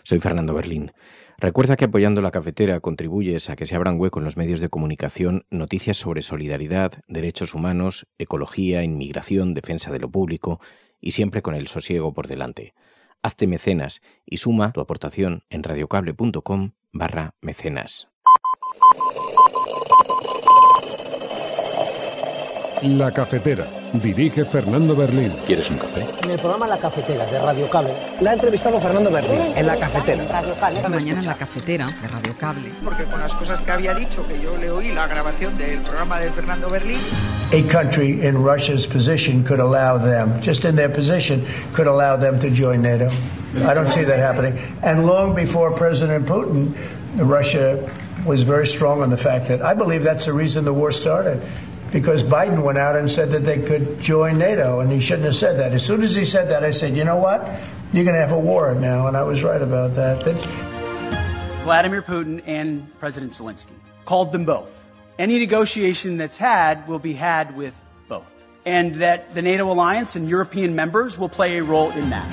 Soy Fernando Berlín. Recuerda que apoyando La Cafetera contribuyes a que se abran hueco en los medios de comunicación noticias sobre solidaridad, derechos humanos, ecología, inmigración, defensa de lo público y siempre con el sosiego por delante. Hazte mecenas y suma tu aportación en radiocable.com/mecenas. La Cafetera. Dirige Fernando Berlín. ¿Quieres un café? En el programa La Cafetera de Radio Cable. La ha entrevistado Fernando Berlín en La Cafetera. Esta mañana en La Cafetera de Radio Cable. Porque con las cosas que había dicho, que yo le oí la grabación del programa de Fernando Berlín. A country in Russia's position could allow them, just in their position, could allow them to join NATO. I don't see that happening. And long before President Putin, Russia was very strong on the fact that I believe that's the reason the war started. Because Biden went out and said that they could join NATO, and he shouldn't have said that. As soon as he said that, I said, you know what? You're going to have a war now, and I was right about that. Vladimir Putin and President Zelensky called them both. Any negotiation that's had will be had with both. And that the NATO alliance and European members will play a role in that.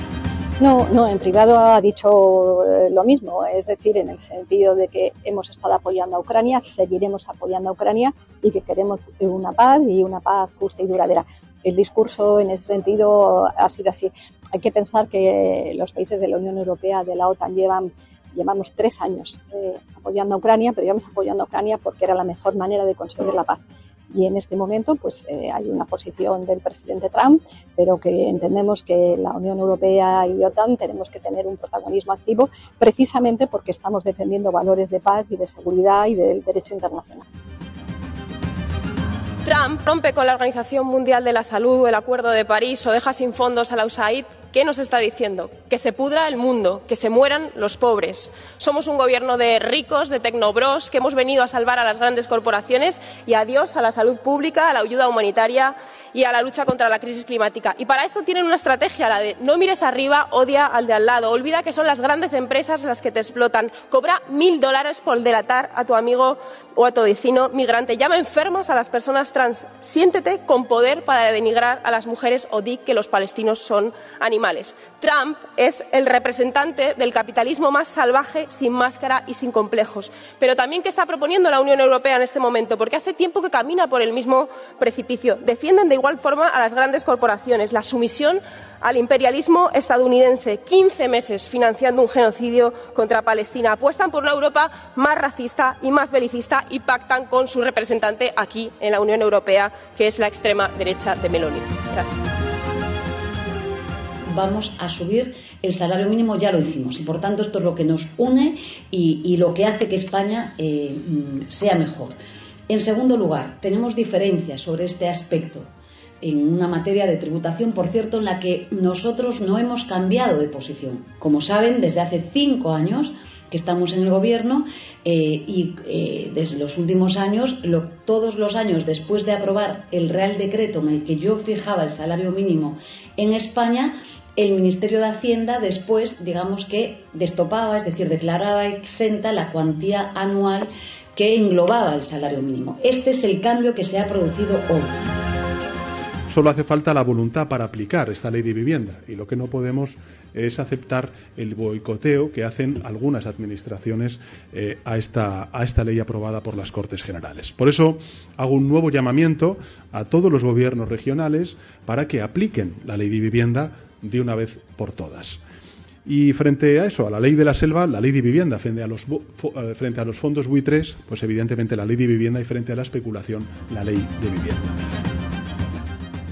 No, en privado ha dicho lo mismo, es decir, en el sentido de que hemos estado apoyando a Ucrania, seguiremos apoyando a Ucrania y que queremos una paz y una paz justa y duradera. El discurso en ese sentido ha sido así. Hay que pensar que los países de la Unión Europea, de la OTAN, llevamos 3 años apoyando a Ucrania, pero llevamos apoyando a Ucrania porque era la mejor manera de conseguir la paz. Y en este momento pues hay una posición del presidente Trump, pero que entendemos que la Unión Europea y OTAN tenemos que tener un protagonismo activo precisamente porque estamos defendiendo valores de paz y de seguridad y del derecho internacional. Trump rompe con la Organización Mundial de la Salud, el Acuerdo de París o deja sin fondos a la USAID. ¿Qué nos está diciendo? Que se pudra el mundo, que se mueran los pobres. Somos un gobierno de ricos, de tecnobros, que hemos venido a salvar a las grandes corporaciones y adiós a la salud pública, a la ayuda humanitaria y a la lucha contra la crisis climática. Y para eso tienen una estrategia, la de no mires arriba, odia al de al lado. Olvida que son las grandes empresas las que te explotan. Cobra $1000 por delatar a tu amigo o a tu vecino migrante. Llama enfermas a las personas trans. Siéntete con poder para denigrar a las mujeres o di que los palestinos son animales. Trump es el representante del capitalismo más salvaje, sin máscara y sin complejos. Pero también, ¿qué está proponiendo la Unión Europea en este momento? Porque hace tiempo que camina por el mismo precipicio. Defienden de igual forma a las grandes corporaciones, la sumisión al imperialismo estadounidense. 15 meses financiando un genocidio contra Palestina. Apuestan por una Europa más racista y más belicista y pactan con su representante aquí en la Unión Europea, que es la extrema derecha de Meloni. Gracias. Vamos a subir el salario mínimo, ya lo hicimos, y por tanto esto es lo que nos une y lo que hace que España sea mejor. En segundo lugar, tenemos diferencias sobre este aspecto en una materia de tributación, por cierto, en la que nosotros no hemos cambiado de posición. Como saben, desde hace 5 años que estamos en el gobierno y desde los últimos años, todos los años después de aprobar el Real Decreto en el que yo fijaba el salario mínimo en España, el Ministerio de Hacienda después, digamos que destopaba, es decir, declaraba exenta la cuantía anual que englobaba el salario mínimo. Este es el cambio que se ha producido hoy. Solo hace falta la voluntad para aplicar esta ley de vivienda y lo que no podemos es aceptar el boicoteo que hacen algunas administraciones a esta ley aprobada por las Cortes Generales. Por eso hago un nuevo llamamiento a todos los gobiernos regionales para que apliquen la ley de vivienda de una vez por todas. Y frente a eso, a la ley de la selva, la ley de vivienda, frente a los fondos buitres, pues evidentemente la ley de vivienda y frente a la especulación, la ley de vivienda.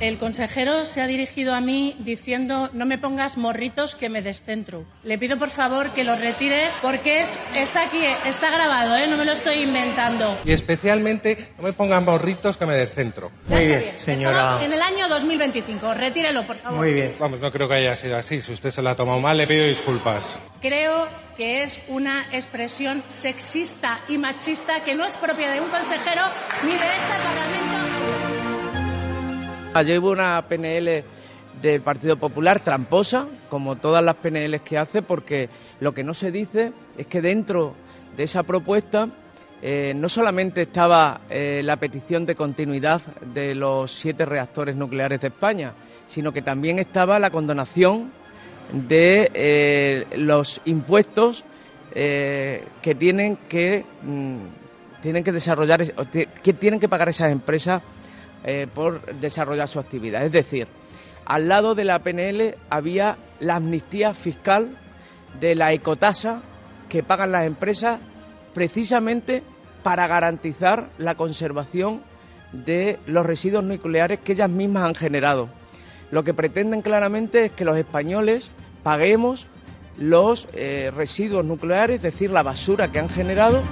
El consejero se ha dirigido a mí diciendo no me pongas morritos que me descentro. Le pido por favor que lo retire porque está aquí, está grabado, no me lo estoy inventando. Y especialmente no me pongan morritos que me descentro. Muy bien, señora. Estamos en el año 2025, retírelo por favor. Muy bien. Vamos, no creo que haya sido así. Si usted se lo ha tomado mal, le pido disculpas. Creo que es una expresión sexista y machista que no es propia de un consejero ni de este Parlamento. Ayer hubo una PNL del Partido Popular tramposa, como todas las PNLs que hace, porque lo que no se dice es que dentro de esa propuesta no solamente estaba la petición de continuidad de los 7 reactores nucleares de España, sino que también estaba la condonación de los impuestos que tienen que desarrollar, que tienen que pagar esas empresas por desarrollar su actividad. Es decir, al lado de la PNL había la amnistía fiscal de la ecotasa que pagan las empresas precisamente para garantizar la conservación de los residuos nucleares que ellas mismas han generado. Lo que pretenden claramente es que los españoles paguemos los residuos nucleares, es decir, la basura que han generado.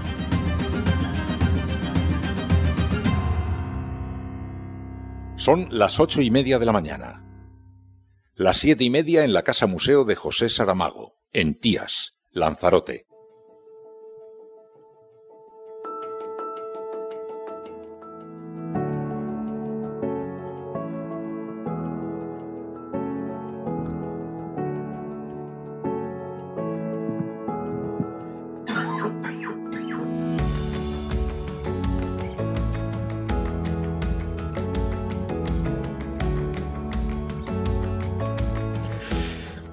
Son las 8:30 de la mañana. Las 7:30 en la Casa Museo de José Saramago, en Tías, Lanzarote.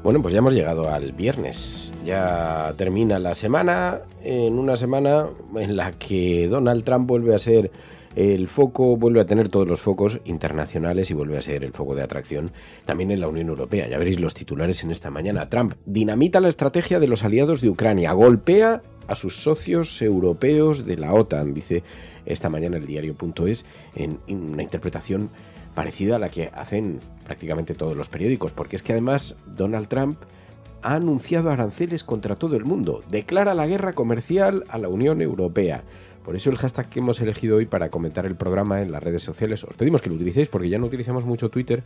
Bueno, pues ya hemos llegado al viernes. Ya termina la semana, en una semana en la que Donald Trump vuelve a ser el foco, vuelve a tener todos los focos internacionales y vuelve a ser el foco de atracción también en la Unión Europea. Ya veréis los titulares en esta mañana. Trump dinamita la estrategia de los aliados de Ucrania, golpea a sus socios europeos de la OTAN, dice esta mañana el diario.es, en una interpretación parecida a la que hacen prácticamente todos los periódicos, porque es que además Donald Trump ha anunciado aranceles contra todo el mundo, declara la guerra comercial a la Unión Europea. Por eso el hashtag que hemos elegido hoy para comentar el programa en las redes sociales, os pedimos que lo utilicéis porque ya no utilizamos mucho Twitter,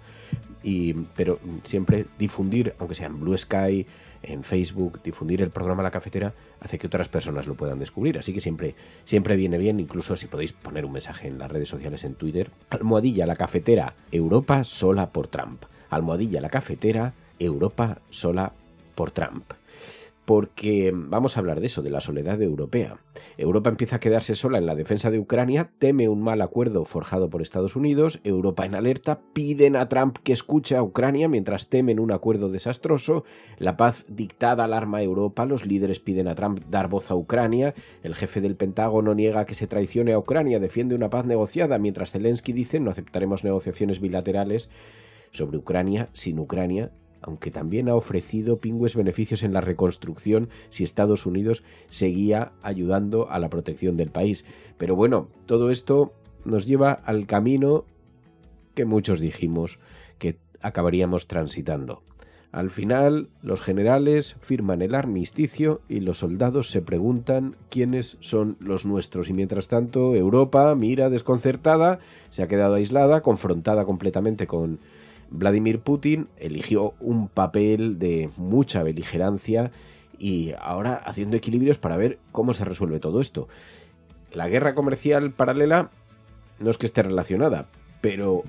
pero siempre difundir, aunque sea en Blue Sky, en Facebook, difundir el programa La Cafetera hace que otras personas lo puedan descubrir. Así que siempre viene bien, incluso si podéis poner un mensaje en las redes sociales, en Twitter. Almohadilla La Cafetera, Europa sola por Trump. Almohadilla La Cafetera, Europa sola por Trump. Porque vamos a hablar de eso, de la soledad europea. Europa empieza a quedarse sola en la defensa de Ucrania, teme un mal acuerdo forjado por Estados Unidos, Europa en alerta, piden a Trump que escuche a Ucrania mientras temen un acuerdo desastroso, la paz dictada alarma a Europa, los líderes piden a Trump dar voz a Ucrania, el jefe del Pentágono niega que se traicione a Ucrania, defiende una paz negociada, mientras Zelensky dice no aceptaremos negociaciones bilaterales sobre Ucrania sin Ucrania, aunque también ha ofrecido pingües beneficios en la reconstrucción si Estados Unidos seguía ayudando a la protección del país. Pero bueno, todo esto nos lleva al camino que muchos dijimos que acabaríamos transitando. Al final, los generales firman el armisticio y los soldados se preguntan quiénes son los nuestros. Y mientras tanto, Europa mira desconcertada, se ha quedado aislada, confrontada completamente con Vladimir Putin, eligió un papel de mucha beligerancia y ahora haciendo equilibrios para ver cómo se resuelve todo esto. La guerra comercial paralela no es que esté relacionada, pero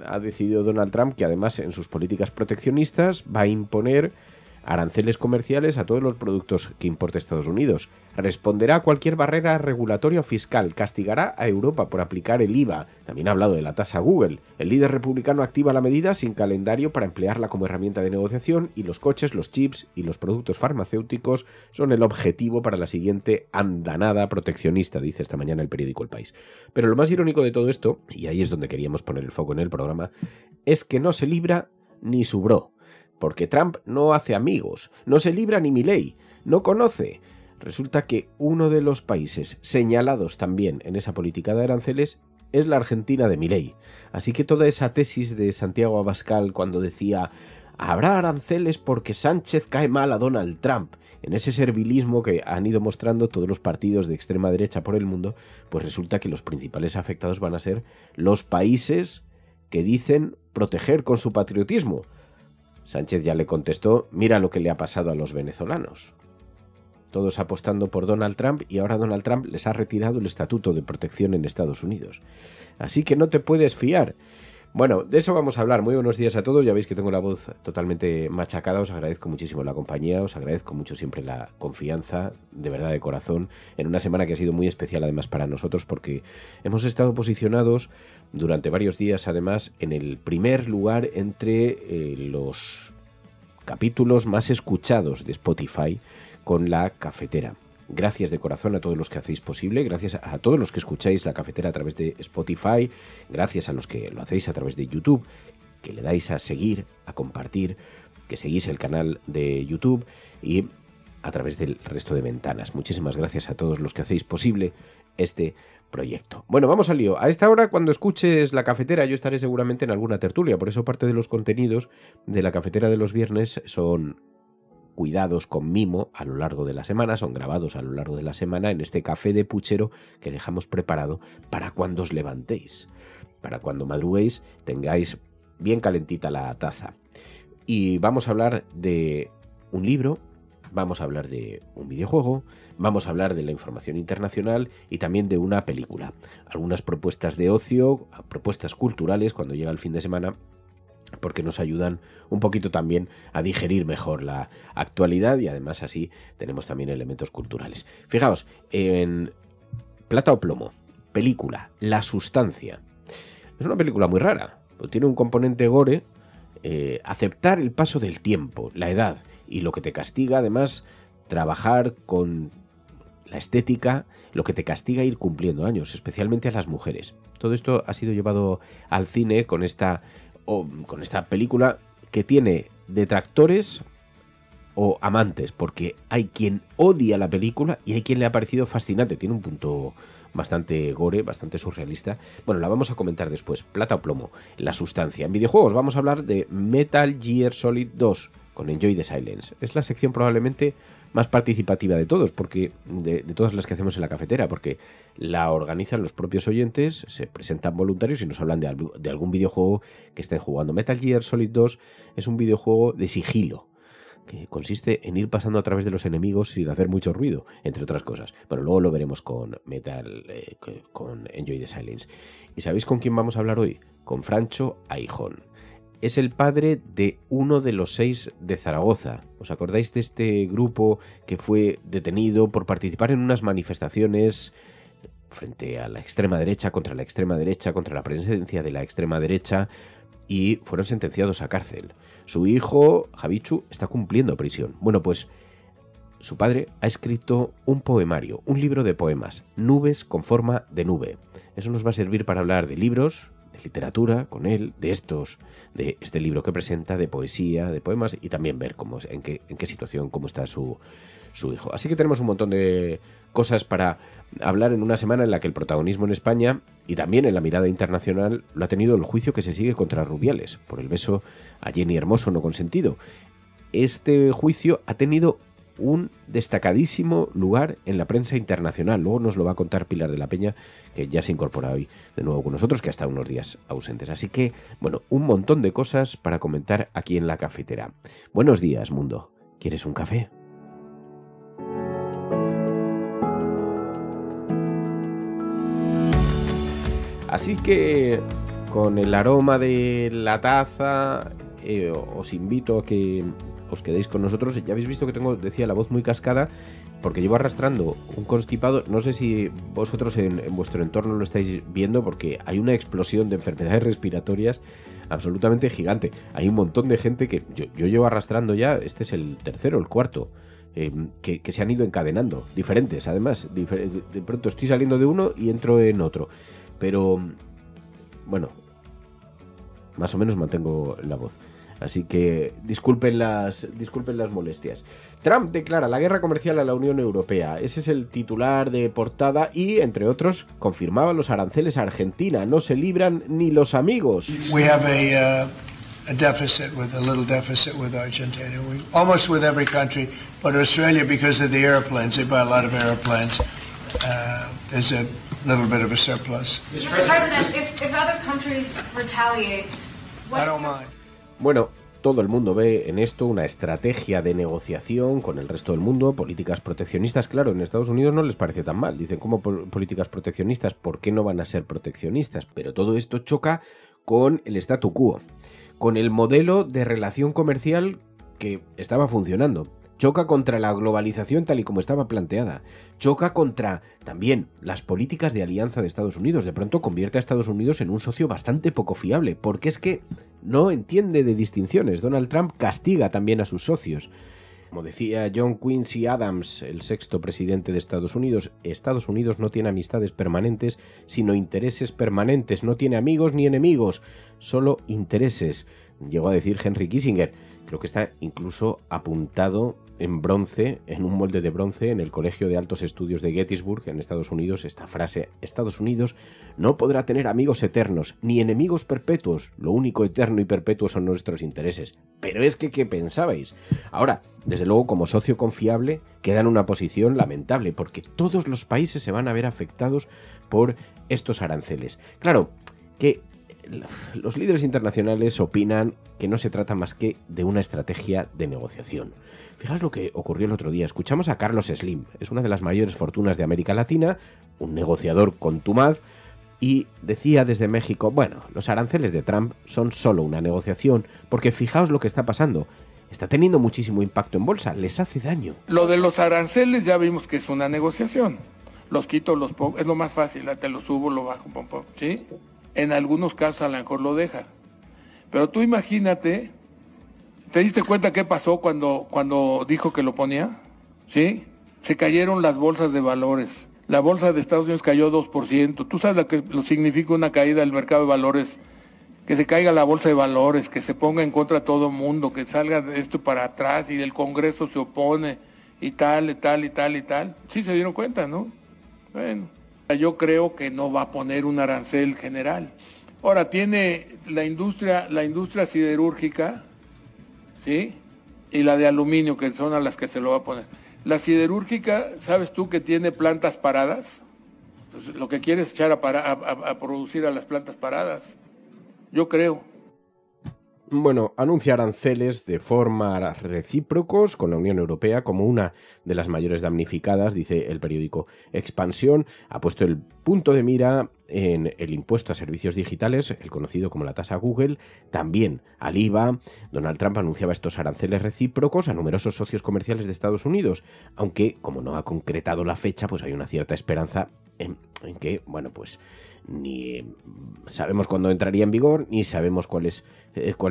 ha decidido Donald Trump que además en sus políticas proteccionistas va a imponer aranceles comerciales a todos los productos que importa Estados Unidos. Responderá a cualquier barrera regulatoria o fiscal. Castigará a Europa por aplicar el IVA. También ha hablado de la tasa Google. El líder republicano activa la medida sin calendario para emplearla como herramienta de negociación y los coches, los chips y los productos farmacéuticos son el objetivo para la siguiente andanada proteccionista, dice esta mañana el periódico El País. Pero lo más irónico de todo esto, y ahí es donde queríamos poner el foco en el programa, es que no se libra ni su bro. Porque Trump no hace amigos, no se libra ni Milei, no conoce. Resulta que uno de los países señalados también en esa política de aranceles es la Argentina de Milei. Así que toda esa tesis de Santiago Abascal cuando decía habrá aranceles porque Sánchez cae mal a Donald Trump, en ese servilismo que han ido mostrando todos los partidos de extrema derecha por el mundo, pues resulta que los principales afectados van a ser los países que dicen proteger con su patriotismo. Sánchez ya le contestó, mira lo que le ha pasado a los venezolanos. Todos apostando por Donald Trump y ahora Donald Trump les ha retirado el estatuto de protección en Estados Unidos. Así que no te puedes fiar. Bueno, de eso vamos a hablar. Muy buenos días a todos. Ya veis que tengo la voz totalmente machacada. Os agradezco muchísimo la compañía. Os agradezco mucho siempre la confianza, de verdad, de corazón, en una semana que ha sido muy especial además para nosotros porque hemos estado posicionados durante varios días además en el primer lugar entre los capítulos más escuchados de Spotify con La Cafetera. Gracias de corazón a todos los que hacéis posible, gracias a todos los que escucháis La Cafetera a través de Spotify, gracias a los que lo hacéis a través de YouTube, que le dais a seguir, a compartir, que seguís el canal de YouTube y a través del resto de ventanas. Muchísimas gracias a todos los que hacéis posible este proyecto. Bueno, vamos al lío. A esta hora, cuando escuches La Cafetera, yo estaré seguramente en alguna tertulia, por eso parte de los contenidos de La Cafetera de los viernes son cuidados con mimo a lo largo de la semana, son grabados a lo largo de la semana en este café de puchero que dejamos preparado para cuando os levantéis, para cuando madruguéis, tengáis bien calentita la taza. Y vamos a hablar de un libro, vamos a hablar de un videojuego, vamos a hablar de la información internacional y también de una película. Algunas propuestas de ocio, propuestas culturales cuando llega el fin de semana, porque nos ayudan un poquito también a digerir mejor la actualidad y además así tenemos también elementos culturales. Fijaos, en Plata o Plomo, película, La Sustancia. Es una película muy rara, tiene un componente gore. Aceptar el paso del tiempo, la edad y lo que te castiga, además, trabajar con la estética, lo que te castiga ir cumpliendo años, especialmente a las mujeres. Todo esto ha sido llevado al cine con esta película que tiene detractores o amantes, porque hay quien odia la película y hay quien le ha parecido fascinante. Tiene un punto bastante gore, bastante surrealista. Bueno, la vamos a comentar después. Plata o Plomo, La Sustancia. En videojuegos vamos a hablar de Metal Gear Solid 2 con Enjoy the Silence. Es la sección probablemente más participativa de todos, porque de todas las que hacemos en La Cafetera, porque la organizan los propios oyentes, se presentan voluntarios y nos hablan de algún videojuego que estén jugando. Metal Gear Solid 2 es un videojuego de sigilo, que consiste en ir pasando a través de los enemigos sin hacer mucho ruido, entre otras cosas. Bueno, luego lo veremos con con Enjoy the Silence. ¿Y sabéis con quién vamos a hablar hoy? Con Francho Aijón. Es el padre de uno de los 6 de Zaragoza. ¿Os acordáis de este grupo que fue detenido por participar en unas manifestaciones frente a la extrema derecha, contra la presencia de la extrema derecha, y fueron sentenciados a cárcel? Su hijo, Javichu, está cumpliendo prisión. Bueno, pues su padre ha escrito un poemario, un libro de poemas, Nubes con forma de nube. Eso nos va a servir para hablar de libros, de literatura con él, de este libro que presenta, de poesía, de poemas, y también ver en qué situación, cómo está su hijo. Así que tenemos un montón de cosas para hablar en una semana en la que el protagonismo en España y también en la mirada internacional lo ha tenido el juicio que se sigue contra Rubiales por el beso a Jenny Hermoso no consentido. Este juicio ha tenido un destacadísimo lugar en la prensa internacional. Luego nos lo va a contar Pilar de la Peña, que ya se incorpora hoy de nuevo con nosotros, que ha estado unos días ausentes. Así que, bueno, un montón de cosas para comentar aquí en La Cafetera. Buenos días, mundo. ¿Quieres un café? Así que, con el aroma de la taza, os invito a que os quedéis con nosotros. Ya habéis visto que tengo, decía, la voz muy cascada, porque llevo arrastrando un constipado. No sé si vosotros en vuestro entorno lo estáis viendo, porque hay una explosión de enfermedades respiratorias absolutamente gigante. Hay un montón de gente que yo llevo arrastrando ya, este es el tercero, el cuarto, que se han ido encadenando, diferentes además. De pronto estoy saliendo de uno y entro en otro. Pero, bueno, más o menos mantengo la voz. Así que disculpen las molestias. Trump declara la guerra comercial a la Unión Europea. Ese es el titular de portada y, entre otros, confirmaba los aranceles a Argentina. No se libran ni los amigos. We have a little deficit with Argentina. Almost with every country, but Australia, because of the airplanes, they buy a lot of airplanes. There's a little bit of a surplus. Mr. President, if other countries retaliate, I don't mind. Bueno, todo el mundo ve en esto una estrategia de negociación con el resto del mundo, políticas proteccionistas. Claro, en Estados Unidos no les parece tan mal. Dicen, ¿cómo políticas proteccionistas? ¿Por qué no van a ser proteccionistas? Pero todo esto choca con el statu quo, con el modelo de relación comercial que estaba funcionando. choca contra la globalización tal y como estaba planteada, choca contra también las políticas de alianza de Estados Unidos. De pronto convierte a Estados Unidos en un socio bastante poco fiable, porque es que no entiende de distinciones. Donald Trump castiga también a sus socios. Como decía John Quincy Adams, el 6º presidente de Estados Unidos no tiene amistades permanentes, sino intereses permanentes. No tiene amigos ni enemigos, solo intereses. Llegó a decir Henry Kissinger. Creo que está incluso apuntado en bronce, en un molde de bronce, en el Colegio de Altos Estudios de Gettysburg, en Estados Unidos, esta frase: Estados Unidos no podrá tener amigos eternos, ni enemigos perpetuos. Lo único eterno y perpetuo son nuestros intereses. Pero es que, ¿qué pensabais? Ahora, desde luego, como socio confiable, queda en una posición lamentable, porque todos los países se van a ver afectados por estos aranceles. Claro, que los líderes internacionales opinan que no se trata más que de una estrategia de negociación. Fijaos lo que ocurrió el otro día. Escuchamos a Carlos Slim, es una de las mayores fortunas de América Latina, un negociador contumaz, y decía desde México: bueno, los aranceles de Trump son solo una negociación, porque fijaos lo que está pasando. Está teniendo muchísimo impacto en bolsa, les hace daño. Lo de los aranceles ya vimos que es una negociación. Los quito, los pongo, es lo más fácil, te lo subo, lo bajo, pom, pom, ¿sí? En algunos casos a lo mejor lo deja. Pero tú imagínate, ¿te diste cuenta qué pasó cuando dijo que lo ponía? ¿Sí? Se cayeron las bolsas de valores. La bolsa de Estados Unidos cayó 2%. ¿Tú sabes lo significa una caída del mercado de valores? Que se caiga la bolsa de valores, que se ponga en contra de todo el mundo, que salga de esto para atrás y el Congreso se opone y tal, y tal, y tal, y tal. Sí se dieron cuenta, ¿no? Bueno, yo creo que no va a poner un arancel general. Ahora, tiene la industria siderúrgica, ¿sí? Y la de aluminio, que son a las que se lo va a poner. La siderúrgica, ¿sabes tú que tiene plantas paradas? Entonces, lo que quiere es echar a producir a las plantas paradas. Yo creo. Bueno, anuncia aranceles de forma recíprocos con la Unión Europea como una de las mayores damnificadas, dice el periódico Expansión. Ha puesto el punto de mira en el impuesto a servicios digitales, el conocido como la tasa Google, también al IVA. Donald Trump anunciaba estos aranceles recíprocos a numerosos socios comerciales de Estados Unidos, aunque como no ha concretado la fecha, pues hay una cierta esperanza en que, bueno, pues ni sabemos cuándo entraría en vigor, ni sabemos cuáles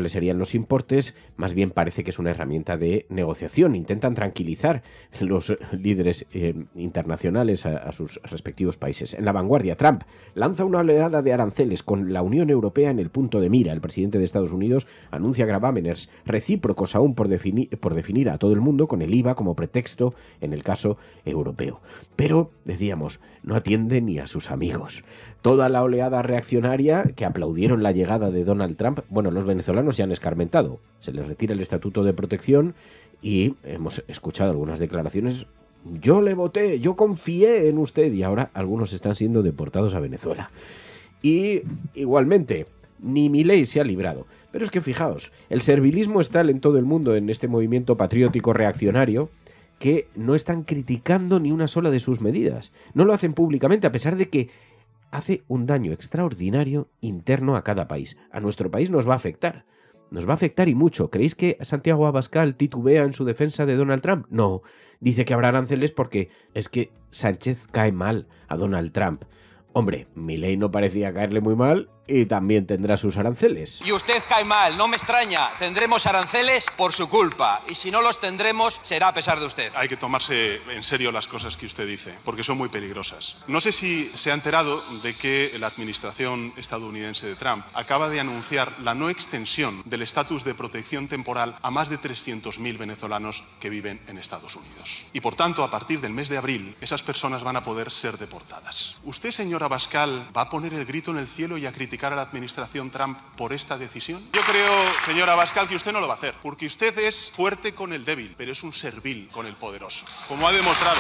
serían los importes. Más bien parece que es una herramienta de negociación. Intentan tranquilizar los líderes internacionales a sus respectivos países. En La Vanguardia, Trump lanza una oleada de aranceles con la Unión Europea en el punto de mira. El presidente de Estados Unidos anuncia gravámenes recíprocos aún por definir a todo el mundo, con el IVA como pretexto en el caso europeo. Pero, decíamos, no atiende ni a sus amigos. Toda la oleada reaccionaria que aplaudieron la llegada de Donald Trump, bueno, los venezolanos ya han escarmentado. Se les retira el estatuto de protección y hemos escuchado algunas declaraciones. Yo le voté, yo confié en usted, y ahora algunos están siendo deportados a Venezuela. Y igualmente, ni Milei se ha librado. Pero es que fijaos, el servilismo es tal en todo el mundo, en este movimiento patriótico reaccionario, que no están criticando ni una sola de sus medidas. No lo hacen públicamente, a pesar de que hace un daño extraordinario interno a cada país. A nuestro país nos va a afectar. Nos va a afectar y mucho. ¿Creéis que Santiago Abascal titubea en su defensa de Donald Trump? No. Dice que habrá aranceles porque es que Sánchez cae mal a Donald Trump. Hombre, Milei no parecía caerle muy mal y también tendrá sus aranceles. Y usted cae mal, no me extraña. Tendremos aranceles por su culpa. Y si no los tendremos, será a pesar de usted. Hay que tomarse en serio las cosas que usted dice, porque son muy peligrosas. No sé si se ha enterado de que la administración estadounidense de Trump acaba de anunciar la no extensión del estatus de protección temporal a más de 300.000 venezolanos que viven en Estados Unidos. Y por tanto, a partir del mes de abril, esas personas van a poder ser deportadas. Usted, señor Abascal, ¿va a poner el grito en el cielo y a criticar a la administración Trump por esta decisión? Yo creo, señor Abascal, que usted no lo va a hacer, porque usted es fuerte con el débil, pero es un servil con el poderoso, como ha demostrado.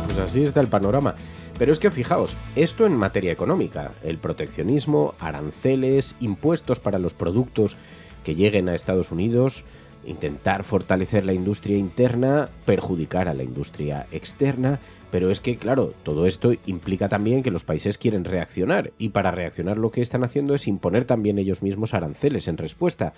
Pues así está el panorama. Pero es que fijaos, esto en materia económica, el proteccionismo, aranceles, impuestos para los productos que lleguen a Estados Unidos, intentar fortalecer la industria interna, perjudicar a la industria externa. Pero es que, claro, todo esto implica también que los países quieren reaccionar, y para reaccionar lo que están haciendo es imponer también ellos mismos aranceles en respuesta.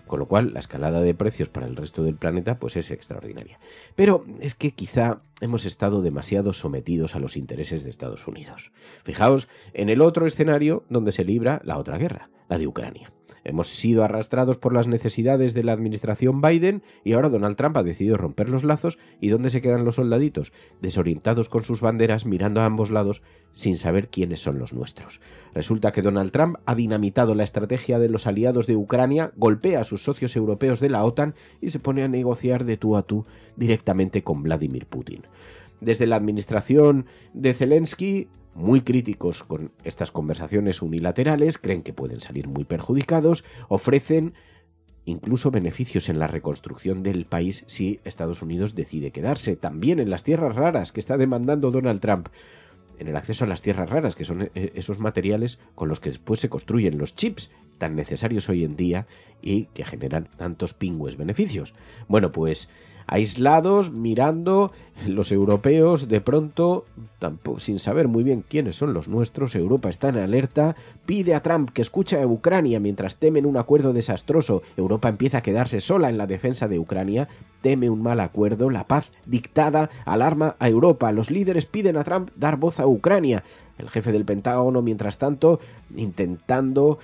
con lo cual la escalada de precios para el resto del planeta pues es extraordinaria. Pero es que quizá hemos estado demasiado sometidos a los intereses de Estados Unidos. Fijaos en el otro escenario donde se libra la otra guerra, la de Ucrania. Hemos sido arrastrados por las necesidades de la administración Biden y ahora Donald Trump ha decidido romper los lazos. ¿Y dónde se quedan los soldaditos? Desorientados con sus banderas, mirando a ambos lados sin saber quiénes son los nuestros. Resulta que Donald Trump ha dinamitado la estrategia de los aliados de Ucrania, golpea a sus socios europeos de la OTAN y se pone a negociar de tú a tú directamente con Vladimir Putin. Desde la administración de Zelensky, muy críticos con estas conversaciones unilaterales, creen que pueden salir muy perjudicados, ofrecen incluso beneficios en la reconstrucción del país si Estados Unidos decide quedarse, también en las tierras raras que está demandando Donald Trump, en el acceso a las tierras raras, que son esos materiales con los que después se construyen los chips tan necesarios hoy en día y que generan tantos pingües beneficios. Bueno, pues aislados, mirando, los europeos de pronto, tampoco, sin saber muy bien quiénes son los nuestros, Europa está en alerta, pide a Trump que escuche a Ucrania mientras temen un acuerdo desastroso. Europa empieza a quedarse sola en la defensa de Ucrania, teme un mal acuerdo, la paz dictada alarma a Europa. Los líderes piden a Trump dar voz a Ucrania. El jefe del Pentágono, mientras tanto, intentando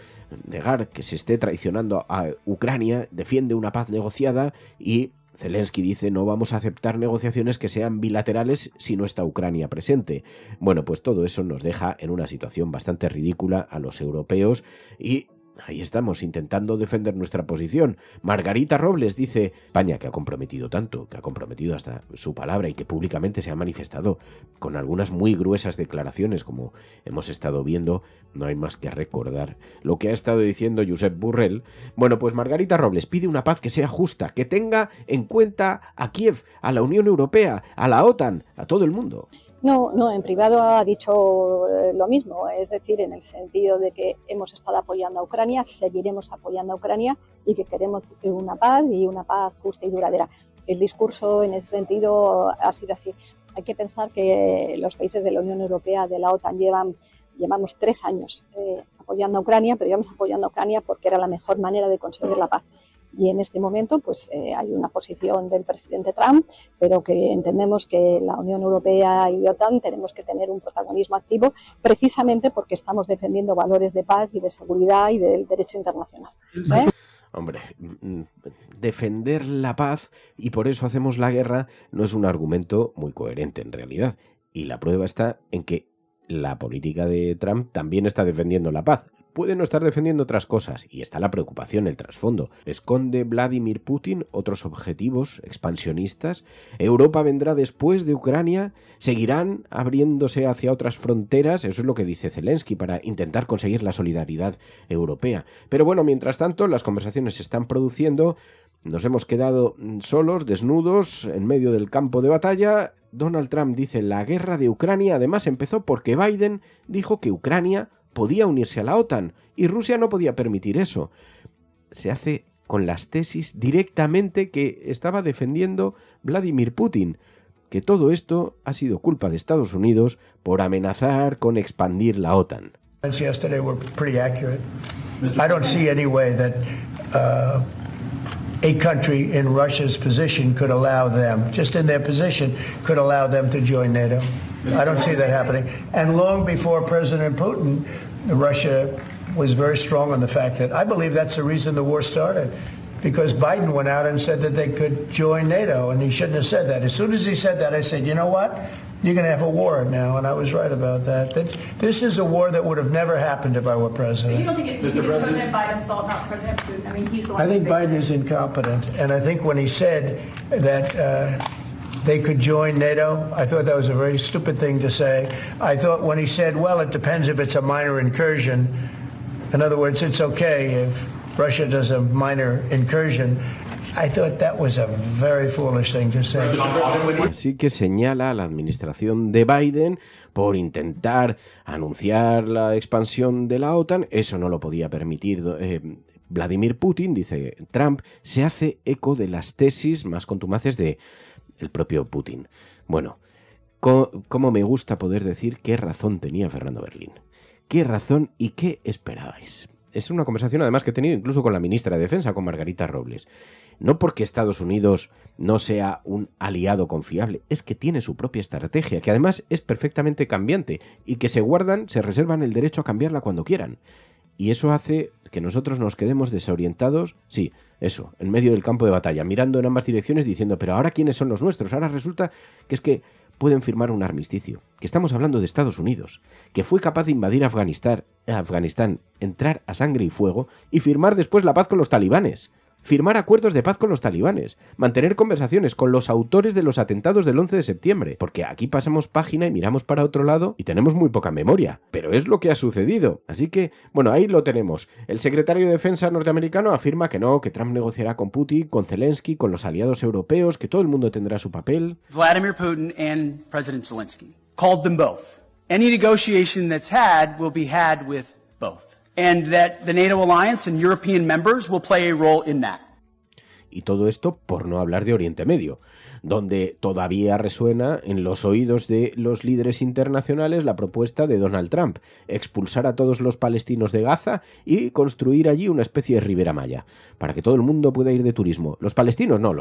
negar que se esté traicionando a Ucrania, defiende una paz negociada y Zelensky dice: no vamos a aceptar negociaciones que sean bilaterales si no está Ucrania presente. Bueno, pues todo eso nos deja en una situación bastante ridícula a los europeos y ahí estamos intentando defender nuestra posición. Margarita Robles dice: España, que ha comprometido tanto, que ha comprometido hasta su palabra y que públicamente se ha manifestado con algunas muy gruesas declaraciones, como hemos estado viendo, no hay más que recordar lo que ha estado diciendo Josep Borrell. Bueno, pues Margarita Robles pide una paz que sea justa, que tenga en cuenta a Kiev, a la Unión Europea, a la OTAN, a todo el mundo. No, en privado ha dicho lo mismo, es decir, en el sentido de que hemos estado apoyando a Ucrania, seguiremos apoyando a Ucrania y que queremos una paz y una paz justa y duradera. El discurso en ese sentido ha sido así. Hay que pensar que los países de la Unión Europea, de la OTAN, llevamos 3 años apoyando a Ucrania, pero llevamos apoyando a Ucrania porque era la mejor manera de conseguir la paz. Y en este momento pues hay una posición del presidente Trump, pero que entendemos que la Unión Europea y OTAN tenemos que tener un protagonismo activo precisamente porque estamos defendiendo valores de paz y de seguridad y del derecho internacional. Hombre, defender la paz y por eso hacemos la guerra no es un argumento muy coherente en realidad. Y la prueba está en que la política de Trump también está defendiendo la paz. Puede no estar defendiendo otras cosas, y está la preocupación, el trasfondo. ¿Esconde Vladimir Putin otros objetivos expansionistas? ¿Europa vendrá después de Ucrania? ¿Seguirán abriéndose hacia otras fronteras? Eso es lo que dice Zelensky, para intentar conseguir la solidaridad europea. Pero bueno, mientras tanto, las conversaciones se están produciendo. Nos hemos quedado solos, desnudos, en medio del campo de batalla. Donald Trump dice: la guerra de Ucrania además empezó porque Biden dijo que Ucrania podía unirse a la OTAN y Rusia no podía permitir eso. Se hace con las tesis directamente que estaba defendiendo Vladimir Putin, que todo esto ha sido culpa de Estados Unidos por amenazar con expandir la OTAN. Yesterday were pretty accurate. I don't see any way that a country in Russia's position could allow them, just in their position, could allow them to join NATO. I don't see that happening. And long before President Putin, Russia was very strong on the fact that I believe that's the reason the war started, because Biden went out and said that they could join NATO, and he shouldn't have said that. As soon as he said that, I said, you know what? You're going to have a war now, and I was right about that. This is a war that would have never happened if I were president. But you don't think it's President Biden's fault, not President Putin? I mean, he's the one. I think Biden is incompetent, and I think when he said that they could join NATO, I thought that was a very stupid thing to say. I thought when he said, well, it depends if it's a minor incursion. In other words, it's okay if Russia does a minor incursion. I thought that was a very foolish thing to say. Así que señala a la administración de Biden por intentar anunciar la expansión de la OTAN. Eso no lo podía permitir Vladimir Putin, dice Trump. Se hace eco de las tesis más contumaces de el propio Putin. Bueno, cómo me gusta poder decir qué razón tenía Fernando Berlín. ¿Qué razón y qué esperabais? es una conversación además que he tenido incluso con la ministra de Defensa, con Margarita Robles. No porque Estados Unidos no sea un aliado confiable, es que tiene su propia estrategia, que además es perfectamente cambiante y que se reservan el derecho a cambiarla cuando quieran. Y eso hace que nosotros nos quedemos desorientados, sí, eso, en medio del campo de batalla, mirando en ambas direcciones diciendo, pero ahora ¿quiénes son los nuestros? Ahora resulta que es que pueden firmar un armisticio, que estamos hablando de Estados Unidos, que fue capaz de invadir Afganistán, entrar a sangre y fuego y firmar después la paz con los talibanes. Firmar acuerdos de paz con los talibanes, mantener conversaciones con los autores de los atentados del 11 de septiembre, porque aquí pasamos página y miramos para otro lado y tenemos muy poca memoria, pero es lo que ha sucedido. Así que, bueno, ahí lo tenemos. El secretario de Defensa norteamericano afirma que no, que Trump negociará con Putin, con Zelensky, con los aliados europeos, que todo el mundo tendrá su papel. Vladimir Putin and President Zelensky called them both. Any negotiation that's had will be had with both. And that the NATO alliance and European members will play a role in that. Y todo esto por no hablar de Oriente Medio, donde todavía resuena en los oídos de los líderes internacionales la propuesta de Donald Trump, expulsar a todos los palestinos de Gaza y construir allí una especie de Ribera Maya, para que todo el mundo pueda ir de turismo. Los palestinos no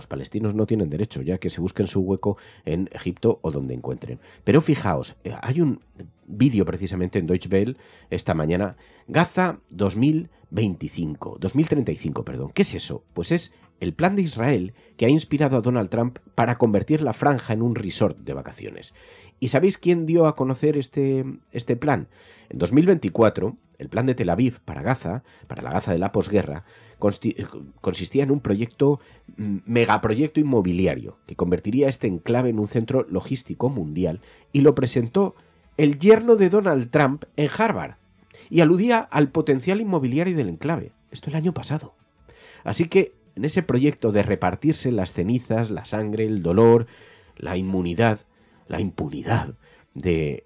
tienen derecho, ya que se busquen su hueco en Egipto o donde encuentren. Pero fijaos, hay un vídeo precisamente en Deutsche Welle esta mañana, Gaza 2035, perdón. ¿Qué es eso? Pues es el plan de Israel que ha inspirado a Donald Trump para convertir la franja en un resort de vacaciones. ¿Y sabéis quién dio a conocer este plan? En 2024, el plan de Tel Aviv para Gaza, para la Gaza de la posguerra, consistía en un megaproyecto inmobiliario que convertiría este enclave en un centro logístico mundial, y lo presentó el yerno de Donald Trump en Harvard y aludía al potencial inmobiliario del enclave. Esto el año pasado. Así que en ese proyecto de repartirse las cenizas, la sangre, el dolor, la impunidad del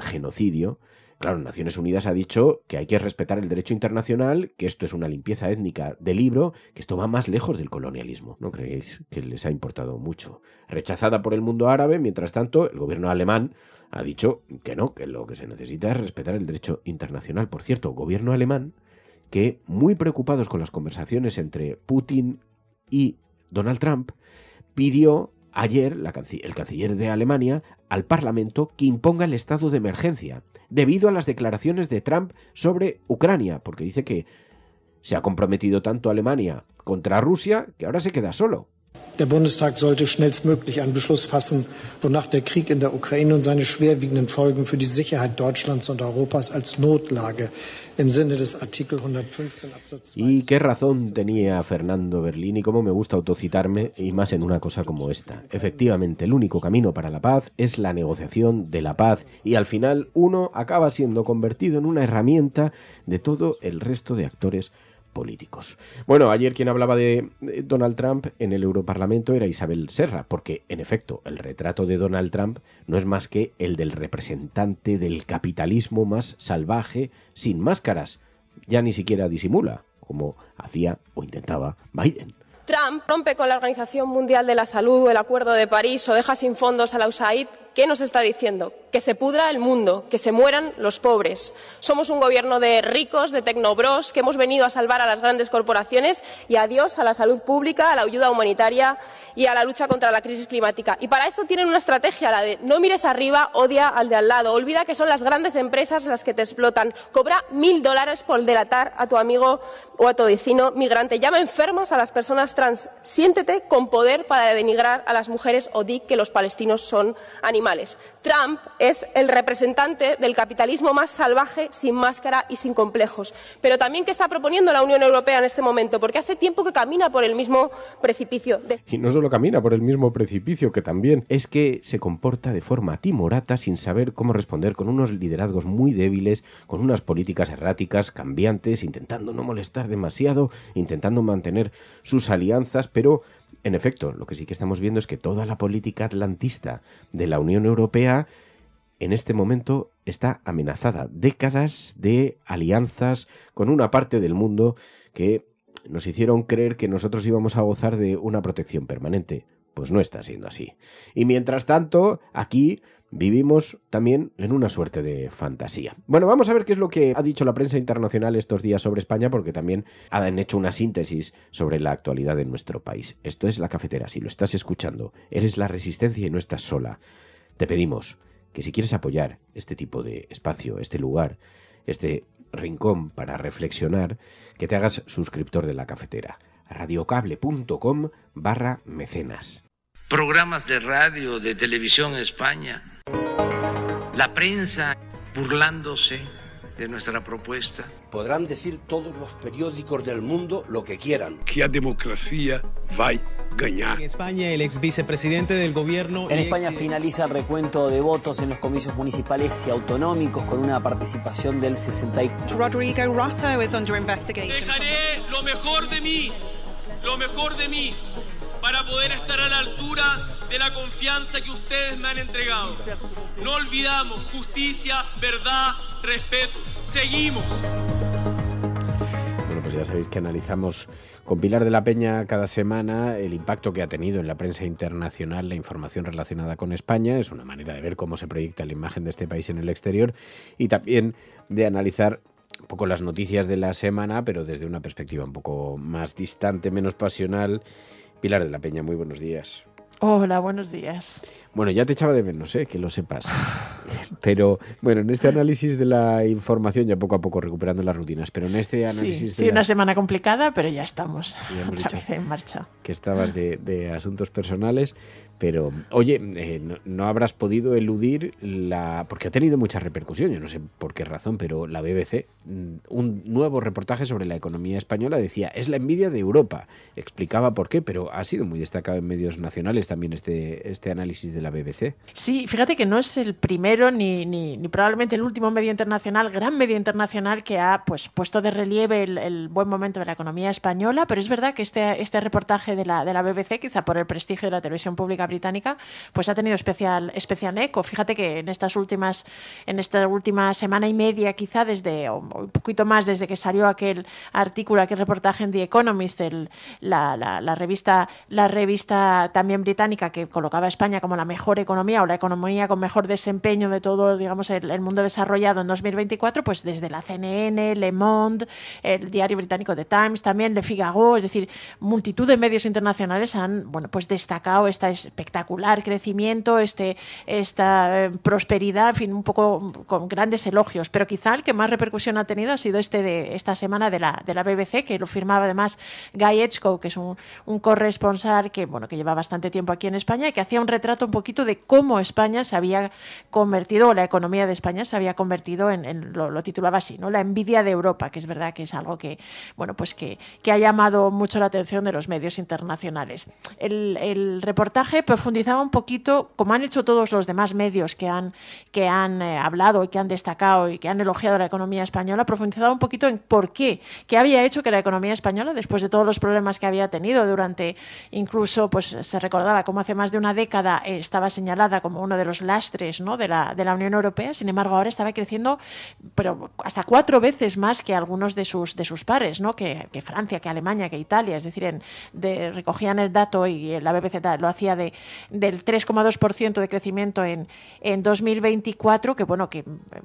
genocidio, claro, Naciones Unidas ha dicho que hay que respetar el derecho internacional, que esto es una limpieza étnica de libro, que esto va más lejos del colonialismo. ¿No creéis que les ha importado mucho? Rechazada por el mundo árabe, mientras tanto, el gobierno alemán ha dicho que no, que lo que se necesita es respetar el derecho internacional. Por cierto, gobierno alemán que, muy preocupados con las conversaciones entre Putin y Donald Trump, pidió ayer el canciller de Alemania al Parlamento que imponga el estado de emergencia debido a las declaraciones de Trump sobre Ucrania, porque dice que se ha comprometido tanto Alemania contra Rusia que ahora se queda solo. Der Bundestag sollte schnellstmöglich einen Beschluss fassen, wonach der Krieg in der Ukraine und seine schwerwiegenden Folgen für die Sicherheit Deutschlands und Europas als Notlage im Sinne des Artikel 115 Absatz 2. Y qué razón tenía Fernando Berlín, y cómo me gusta autocitarme, y más en una cosa como esta. Efectivamente, el único camino para la paz es la negociación de la paz, y al final uno acaba siendo convertido en una herramienta de todo el resto de actores políticos. Bueno, ayer quien hablaba de Donald Trump en el Europarlamento era Isabel Serra, porque, en efecto, el retrato de Donald Trump no es más que el del representante del capitalismo más salvaje, sin máscaras. Ya ni siquiera disimula, como hacía o intentaba Biden. Trump rompe con la Organización Mundial de la Salud, el Acuerdo de París o deja sin fondos a la USAID. ¿Qué nos está diciendo? Que se pudra el mundo, que se mueran los pobres. Somos un gobierno de ricos, de tecnobros, que hemos venido a salvar a las grandes corporaciones y adiós a la salud pública, a la ayuda humanitaria y a la lucha contra la crisis climática. Y para eso tienen una estrategia, la de no mires arriba, odia al de al lado. Olvida que son las grandes empresas las que te explotan. Cobra $1000 por delatar a tu amigo o a tu vecino migrante. Llama enfermos a las personas trans. Siéntete con poder para denigrar a las mujeres o di que los palestinos son animales. Trump es el representante del capitalismo más salvaje, sin máscara y sin complejos. Pero también, ¿qué está proponiendo la Unión Europea en este momento? Porque hace tiempo que camina por el mismo precipicio. Y no solo camina por el mismo precipicio, que también es que se comporta de forma timorata, sin saber cómo responder, con unos liderazgos muy débiles, con unas políticas erráticas, cambiantes, intentando no molestar demasiado, intentando mantener sus alianzas, pero en efecto, lo que sí que estamos viendo es que toda la política atlantista de la Unión Europea en este momento está amenazada. Décadas de alianzas con una parte del mundo que nos hicieron creer que nosotros íbamos a gozar de una protección permanente. Pues no está siendo así. Y mientras tanto, aquí vivimos también en una suerte de fantasía. Bueno, vamos a ver qué es lo que ha dicho la prensa internacional estos días sobre España, porque también han hecho una síntesis sobre la actualidad de nuestro país. Esto es La Cafetera. Si lo estás escuchando, eres la resistencia y no estás sola. Te pedimos que si quieres apoyar este tipo de espacio, este lugar, este rincón para reflexionar, que te hagas suscriptor de La Cafetera. radiocable.com/mecenas. Programas de radio, de televisión en España, la prensa burlándose de nuestra propuesta. Podrán decir todos los periódicos del mundo lo que quieran. Que a democracia va a ganar. En España, el ex vicepresidente del gobierno... En España finaliza el recuento de votos en los comicios municipales y autonómicos con una participación del 64%. Rodrigo Rato is under investigation. Dejaré lo mejor de mí, para poder estar a la altura de la confianza que ustedes me han entregado. No olvidamos justicia, verdad, respeto. Seguimos. Bueno, pues ya sabéis que analizamos con Pilar de la Peña cada semana el impacto que ha tenido en la prensa internacional la información relacionada con España. Es una manera de ver cómo se proyecta la imagen de este país en el exterior y también de analizar un poco las noticias de la semana, pero desde una perspectiva un poco más distante, menos pasional. Pilar de la Peña, muy buenos días. Hola, buenos días. Bueno, ya te echaba de menos, que lo sepas. Pero, bueno, en este análisis de la información, ya poco a poco recuperando las rutinas, pero en este análisis... Sí, una semana complicada, pero ya estamos otra vez en marcha. Que estabas de asuntos personales, pero, oye, no habrás podido eludir porque ha tenido mucha repercusión, yo no sé por qué razón, pero la BBC, un nuevo reportaje sobre la economía española, decía, es la envidia de Europa. Explicaba por qué, pero ha sido muy destacado en medios nacionales también este análisis de la BBC. Sí, fíjate que no es el primero ni probablemente el último gran medio internacional que ha puesto de relieve el buen momento de la economía española, pero es verdad que este reportaje de la BBC, quizá por el prestigio de la televisión pública británica, pues ha tenido especial eco. Fíjate que en esta última semana y media, quizá o un poquito más desde que salió aquel reportaje en The Economist, la revista también británica que colocaba a España como la mejor economía o la economía con mejor desempeño de todo, digamos, el mundo desarrollado en 2024, pues desde la CNN, Le Monde, el diario británico The Times, también Le Figaro, es decir, multitud de medios internacionales han destacado este espectacular crecimiento, esta prosperidad, en fin, un poco con grandes elogios, pero quizá el que más repercusión ha tenido ha sido de esta semana de la BBC, que lo firmaba además Guy Edgecoe, que es un corresponsal que lleva bastante tiempo aquí en España y que hacía un retrato un poquito de cómo España se había convertido, o la economía de España se había convertido lo titulaba así, ¿no? La envidia de Europa, que es verdad que es algo que ha llamado mucho la atención de los medios internacionales. El reportaje profundizaba un poquito, como han hecho todos los demás medios que han hablado y que han destacado y que han elogiado la economía española, profundizaba un poquito en por qué había hecho que la economía española, después de todos los problemas que había tenido durante, incluso se recordaba cómo hace más de una década estaba señalada como uno de los lastres, ¿no?, de la Unión Europea. Sin embargo, ahora estaba creciendo, pero hasta 4 veces más que algunos de sus pares, ¿no?, que Francia, que Alemania, que Italia. Es decir, recogían el dato y la BBC lo hacía del 3,2% de crecimiento en 2024, que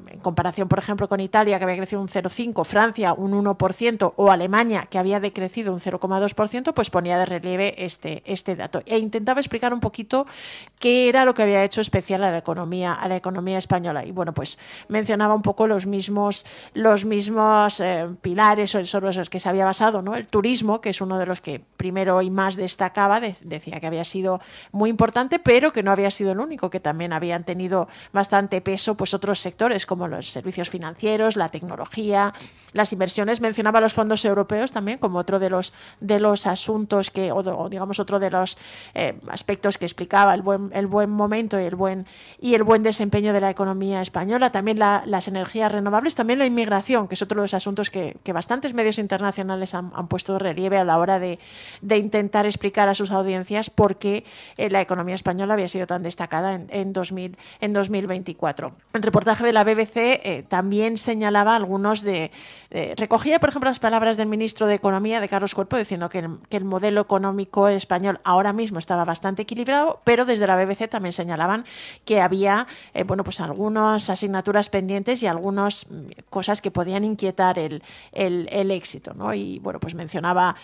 en comparación, por ejemplo, con Italia, que había crecido un 0,5%, Francia un 1%, o Alemania, que había decrecido un 0,2%, pues ponía de relieve este dato. E intentaba explicar un poquito qué era lo que había hecho especial a la economía española. Y pues mencionaba un poco los mismos pilares sobre los que se había basado, ¿no? El turismo, que es uno de los que primero y más destacaba, decía que había sido muy importante, pero que no había sido el único, que también habían tenido bastante peso otros sectores como los servicios financieros, la tecnología, las inversiones. Mencionaba los fondos europeos también como otro de los asuntos otro de los aspectos que explicaba el buen momento y el buen desempeño desempeño de la economía española, también las energías renovables, también la inmigración, que es otro de los asuntos que bastantes medios internacionales han puesto de relieve a la hora de intentar explicar a sus audiencias por qué la economía española había sido tan destacada en 2024. El reportaje de la BBC también señalaba algunos recogía, por ejemplo, las palabras del ministro de Economía, de Carlos Cuerpo, diciendo que el modelo económico español ahora mismo estaba bastante equilibrado, pero desde la BBC también señalaban que había pues algunas asignaturas pendientes y algunas cosas que podían inquietar el éxito, ¿no? Y bueno, pues mencionaba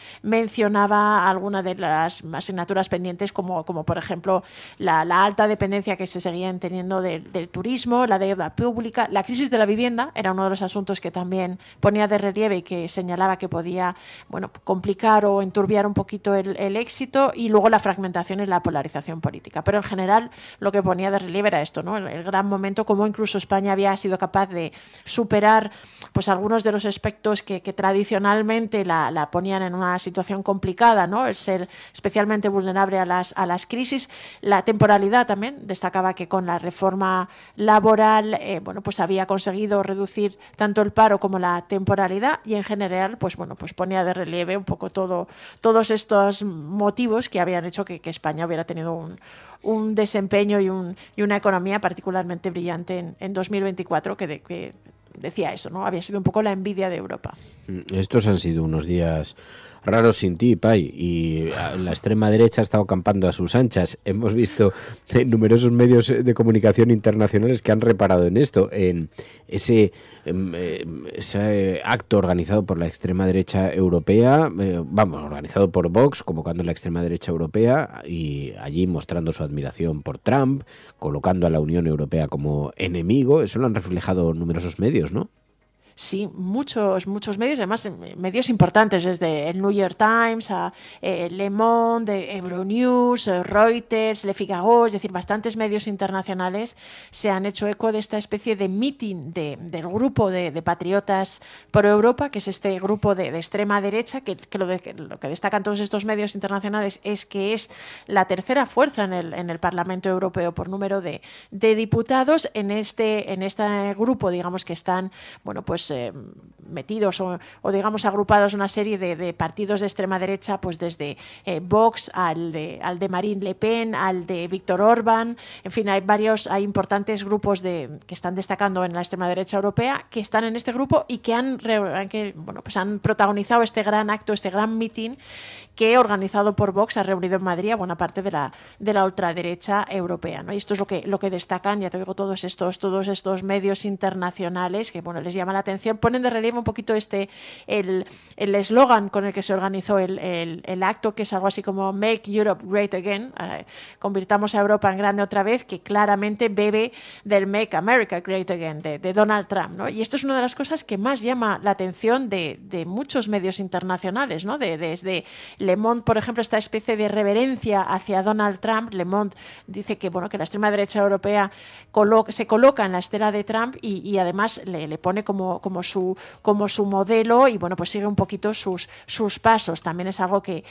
algunas de las asignaturas pendientes como por ejemplo la alta dependencia que se seguían teniendo del turismo, la deuda pública, la crisis de la vivienda era uno de los asuntos que también ponía de relieve y que señalaba que podía complicar o enturbiar un poquito el éxito, y luego la fragmentación y la polarización política. Pero en general lo que ponía de relieve era esto, ¿no? El gran momento, como incluso España había sido capaz de superar pues algunos de los aspectos que tradicionalmente la ponían en una situación complicada, ¿no? El ser especialmente vulnerable a las crisis. La temporalidad también destacaba que con la reforma laboral pues había conseguido reducir tanto el paro como la temporalidad, y en general pues ponía de relieve un poco todos estos motivos que habían hecho que España hubiera tenido un desempeño y una economía particularmente brillante en 2024, que decía eso, ¿no? Había sido un poco la envidia de Europa. Estos han sido unos días raros sin ti, Pai, y la extrema derecha ha estado campando a sus anchas. Hemos visto numerosos medios de comunicación internacionales que han reparado en esto, en ese acto organizado por la extrema derecha europea, organizado por Vox, convocando a la extrema derecha europea y allí mostrando su admiración por Trump, colocando a la Unión Europea como enemigo. Eso lo han reflejado numerosos medios, ¿no? Sí, muchos medios, además medios importantes, desde el New York Times a Le Monde, Euronews, Reuters, Le Figaro, es decir, bastantes medios internacionales se han hecho eco de esta especie de meeting del grupo de patriotas por Europa, que es este grupo de extrema derecha, que lo que destacan todos estos medios internacionales es que es la tercera fuerza en el Parlamento Europeo por número de diputados. En este grupo, digamos que están, metidos o digamos agrupados una serie de partidos de extrema derecha, pues desde Vox al de Marine Le Pen, al de Víctor Orbán, en fin, hay importantes grupos que están destacando en la extrema derecha europea, que están en este grupo y que han protagonizado este gran acto, este gran meeting que, organizado por Vox, ha reunido en Madrid a buena parte de la ultraderecha europea, ¿no? Y esto es lo que destacan, ya te digo, todos estos medios internacionales que les llama la atención, ponen de relieve un poquito el eslogan con el que se organizó el acto, que es algo así como Make Europe Great Again, convirtamos a Europa en grande otra vez, que claramente bebe del Make America Great Again de Donald Trump, ¿no? Y esto es una de las cosas que más llama la atención de muchos medios internacionales, ¿no? Desde Le Monde, por ejemplo, esta especie de reverencia hacia Donald Trump. Le Monde dice que la extrema derecha europea se coloca en la estela de Trump y además le pone como su modelo y pues sigue un poquito sus pasos. También es algo que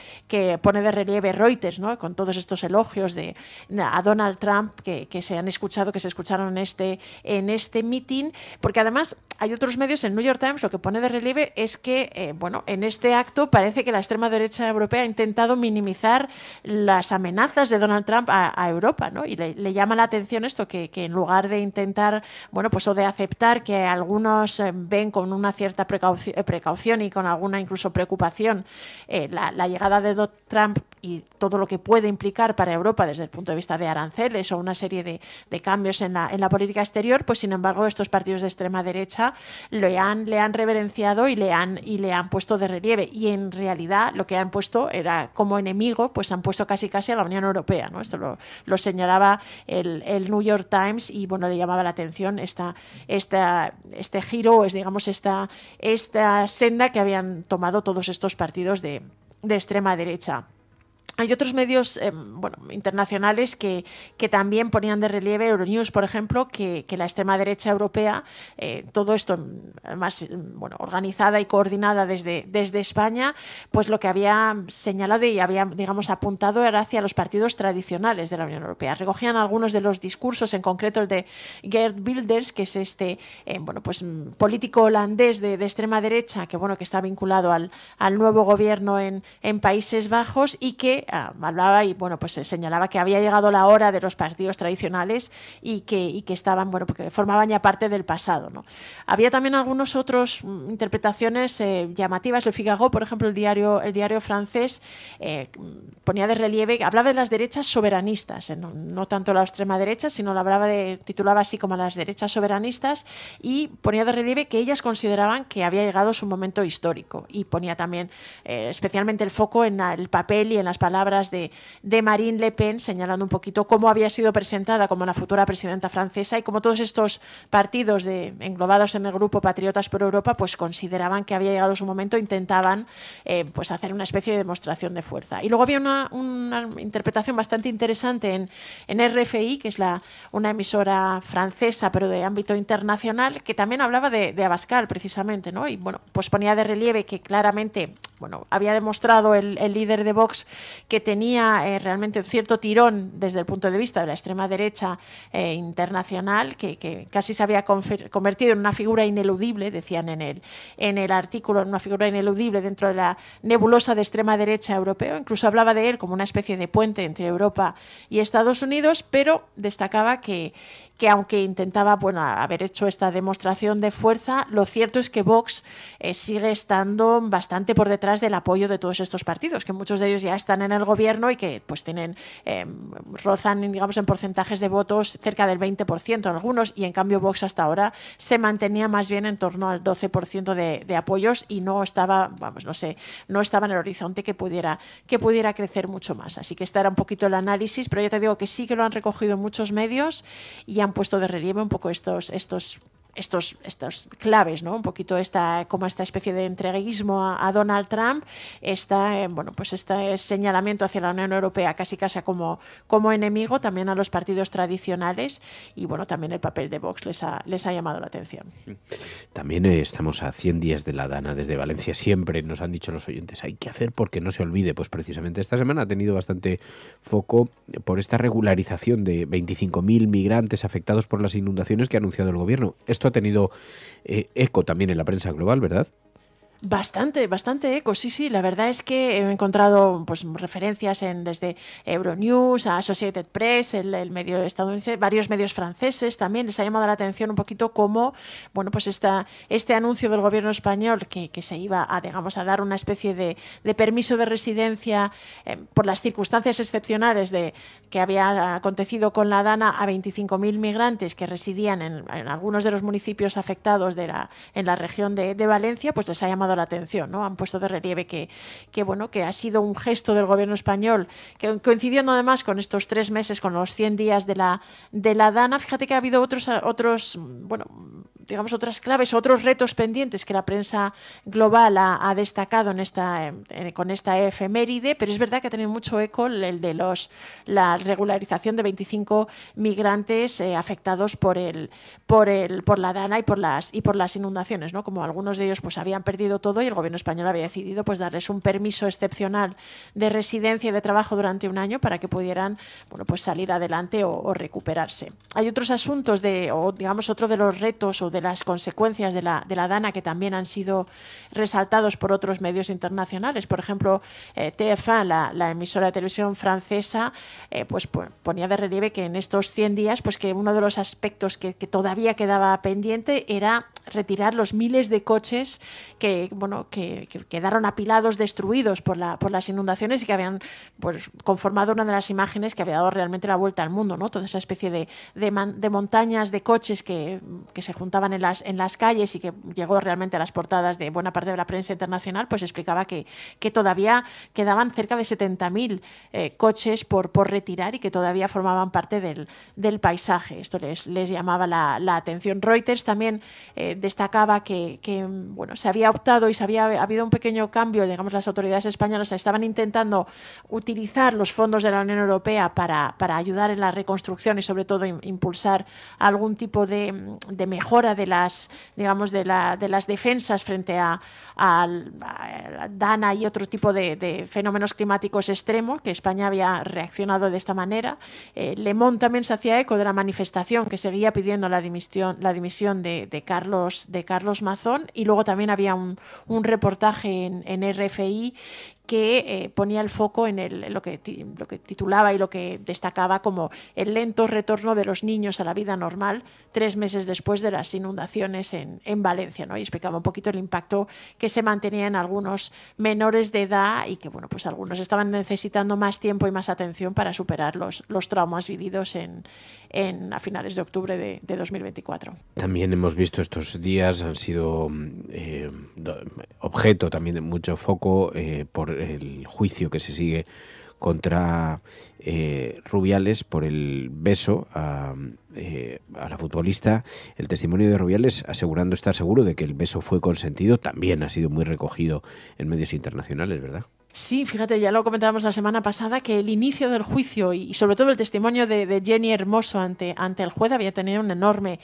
pone de relieve Reuters, ¿no? Con todos estos elogios a Donald Trump que se escucharon en este meeting, porque además hay otros medios. El New York Times lo que pone de relieve es que en este acto parece que la extrema derecha europea ha intentado minimizar las amenazas de Donald Trump a Europa, ¿no? Y le llama la atención esto, que en lugar de intentar o de aceptar que algunos ven con una cierta precaución y con alguna incluso preocupación la llegada de Donald Trump y todo lo que puede implicar para Europa desde el punto de vista de aranceles o una serie de cambios en la política exterior, pues sin embargo estos partidos de extrema derecha le han reverenciado y le han puesto de relieve, y en realidad lo que han puesto era como enemigo, pues han puesto casi a la Unión Europea, ¿no? Esto lo señalaba el New York Times y le llamaba la atención este giro, digamos esta senda que habían tomado todos estos partidos de extrema derecha. Hay otros medios internacionales que también ponían de relieve, Euronews, por ejemplo, que la extrema derecha europea, todo esto además organizada y coordinada desde España, pues lo que había señalado y había, digamos, apuntado era hacia los partidos tradicionales de la Unión Europea. Recogían algunos de los discursos, en concreto el de Geert Wilders, que es este político holandés de extrema derecha que está vinculado al nuevo gobierno en Países Bajos y que hablaba y señalaba que había llegado la hora de los partidos tradicionales y que estaban, porque formaban ya parte del pasado, ¿no? Había también algunas otras interpretaciones llamativas. Le Figaro, por ejemplo, el diario francés, ponía de relieve, hablaba de las derechas soberanistas, no tanto la extrema derecha, sino titulaba así como las derechas soberanistas, y ponía de relieve que ellas consideraban que había llegado su momento histórico, y ponía también especialmente el foco en el papel y en las palabras de Marine Le Pen, señalando un poquito cómo había sido presentada como la futura presidenta francesa y cómo todos estos partidos englobados en el grupo Patriotas por Europa pues consideraban que había llegado su momento, intentaban hacer una especie de demostración de fuerza. Y luego había una interpretación bastante interesante en RFI, que es una emisora francesa pero de ámbito internacional, que también hablaba de Abascal precisamente, ¿no? Y pues ponía de relieve que claramente había demostrado el líder de Vox que tenía realmente un cierto tirón desde el punto de vista de la extrema derecha internacional, que casi se había convertido en una figura ineludible, decían en el artículo, en una figura ineludible dentro de la nebulosa de extrema derecha europeo. Incluso hablaba de él como una especie de puente entre Europa y Estados Unidos, pero destacaba que aunque intentaba haber hecho esta demostración de fuerza, lo cierto es que Vox sigue estando bastante por detrás del apoyo de todos estos partidos, que muchos de ellos ya están en el gobierno y que pues rozan, digamos, en porcentajes de votos cerca del 20% algunos, y en cambio Vox hasta ahora se mantenía más bien en torno al 12% de apoyos y no estaba, no estaba en el horizonte que pudiera crecer mucho más. Así que este era un poquito el análisis, pero ya te digo que sí que lo han recogido muchos medios y han puesto de relieve un poco estos claves, ¿no? Un poquito como esta especie de entreguismo a Donald Trump, este señalamiento hacia la Unión Europea casi como enemigo, también a los partidos tradicionales, y también el papel de Vox les ha llamado la atención. También estamos a 100 días de la Dana desde Valencia. Siempre nos han dicho los oyentes, hay que hacer porque no se olvide. Pues precisamente esta semana ha tenido bastante foco por esta regularización de 25.000 migrantes afectados por las inundaciones que ha anunciado el gobierno. Esto ha tenido eco también en la prensa global, ¿verdad? Bastante eco, sí. La verdad es que he encontrado referencias desde Euronews a Associated Press, el medio estadounidense, varios medios franceses también. Les ha llamado la atención un poquito cómo este anuncio del gobierno español que se iba a dar una especie de permiso de residencia por las circunstancias excepcionales que había acontecido con la Dana a 25.000 migrantes que residían en algunos de los municipios afectados en la región de Valencia, pues les ha llamado la atención, ¿no? Han puesto de relieve que ha sido un gesto del gobierno español que, coincidiendo además con estos 3 meses, con los 100 días de la Dana. Fíjate que ha habido otros otras claves, otros retos pendientes que la prensa global ha destacado con esta efeméride, pero es verdad que ha tenido mucho eco el de la regularización de 25 migrantes afectados por la Dana y por las inundaciones, ¿no? Como algunos de ellos habían perdido todo y el gobierno español había decidido darles un permiso excepcional de residencia y de trabajo durante un año para que pudieran salir adelante o recuperarse. Hay otros asuntos otro de los retos o de las consecuencias de la Dana que también han sido resaltados por otros medios internacionales. Por ejemplo, TF1, la emisora de televisión francesa, ponía de relieve que en estos 100 días que uno de los aspectos que todavía quedaba pendiente era retirar los miles de coches que quedaron apilados, destruidos por las inundaciones y que habían conformado una de las imágenes que había dado realmente la vuelta al mundo, ¿no? Toda esa especie de montañas de coches que se juntaban estaban en las calles y que llegó realmente a las portadas de buena parte de la prensa internacional, pues explicaba que todavía quedaban cerca de 70.000 coches por retirar y que todavía formaban parte del paisaje. Esto les llamaba la atención. Reuters también destacaba que bueno, se había optado y había habido un pequeño cambio, digamos, las autoridades españolas estaban intentando utilizar los fondos de la Unión Europea para ayudar en la reconstrucción y sobre todo impulsar algún tipo de mejora de las, digamos, de las defensas frente a Dana y otro tipo de fenómenos climáticos extremos, que España había reaccionado de esta manera. Le Monde también se hacía eco de la manifestación que seguía pidiendo la dimisión de Carlos Mazón, y luego también había un reportaje en RFI que ponía el foco en lo que titulaba y lo que destacaba como el lento retorno de los niños a la vida normal 3 meses después de las inundaciones en Valencia, ¿no? Y explicaba un poquito el impacto que se mantenía en algunos menores de edad y que, bueno, pues algunos estaban necesitando más tiempo y más atención para superar los traumas vividos a finales de octubre de 2024. También hemos visto estos días, han sido objeto también de mucho foco por el juicio que se sigue contra Rubiales por el beso a la futbolista. El testimonio de Rubiales asegurando estar seguro de que el beso fue consentido también ha sido muy recogido en medios internacionales, ¿verdad? Sí, fíjate, ya lo comentábamos la semana pasada, que el inicio del juicio y sobre todo el testimonio de Jenny Hermoso ante el juez había tenido un enorme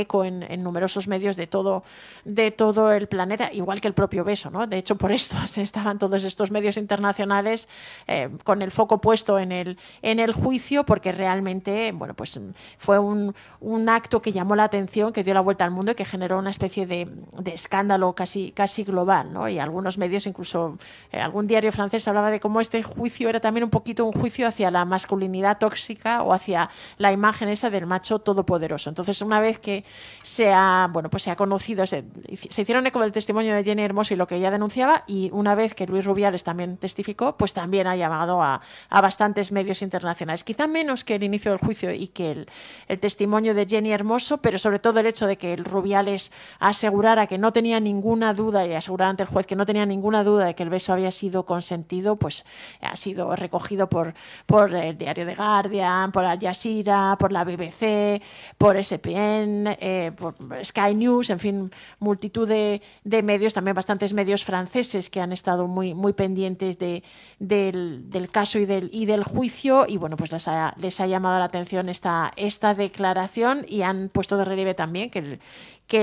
eco en numerosos medios de todo el planeta, igual que el propio beso, ¿no? De hecho, por esto estaban todos estos medios internacionales con el foco puesto en el juicio, porque realmente, bueno, pues fue un acto que llamó la atención, que dio la vuelta al mundo y que generó una especie de escándalo casi global, ¿no? Y algunos medios, incluso algún diario francés, hablaba de cómo este juicio era también un poquito un juicio hacia la masculinidad tóxica o hacia la imagen esa del macho todopoderoso. Entonces, una vez que se ha conocido, se hicieron eco del testimonio de Jenny Hermoso y lo que ella denunciaba, y una vez que Luis Rubiales también testificó, pues también ha llamado a bastantes medios internacionales. Quizá menos que el inicio del juicio y que el testimonio de Jenny Hermoso, pero sobre todo el hecho de que el Rubiales asegurara que no tenía ninguna duda y asegurara ante el juez que no tenía ninguna duda de que el beso había sido consentido, pues ha sido recogido por el diario The Guardian, por Al Jazeera, por la BBC, por SPN, por Sky News, en fin, multitud de medios, también bastantes medios franceses que han estado muy pendientes del caso y del juicio, y bueno, pues les ha llamado la atención esta declaración, y han puesto de relieve también que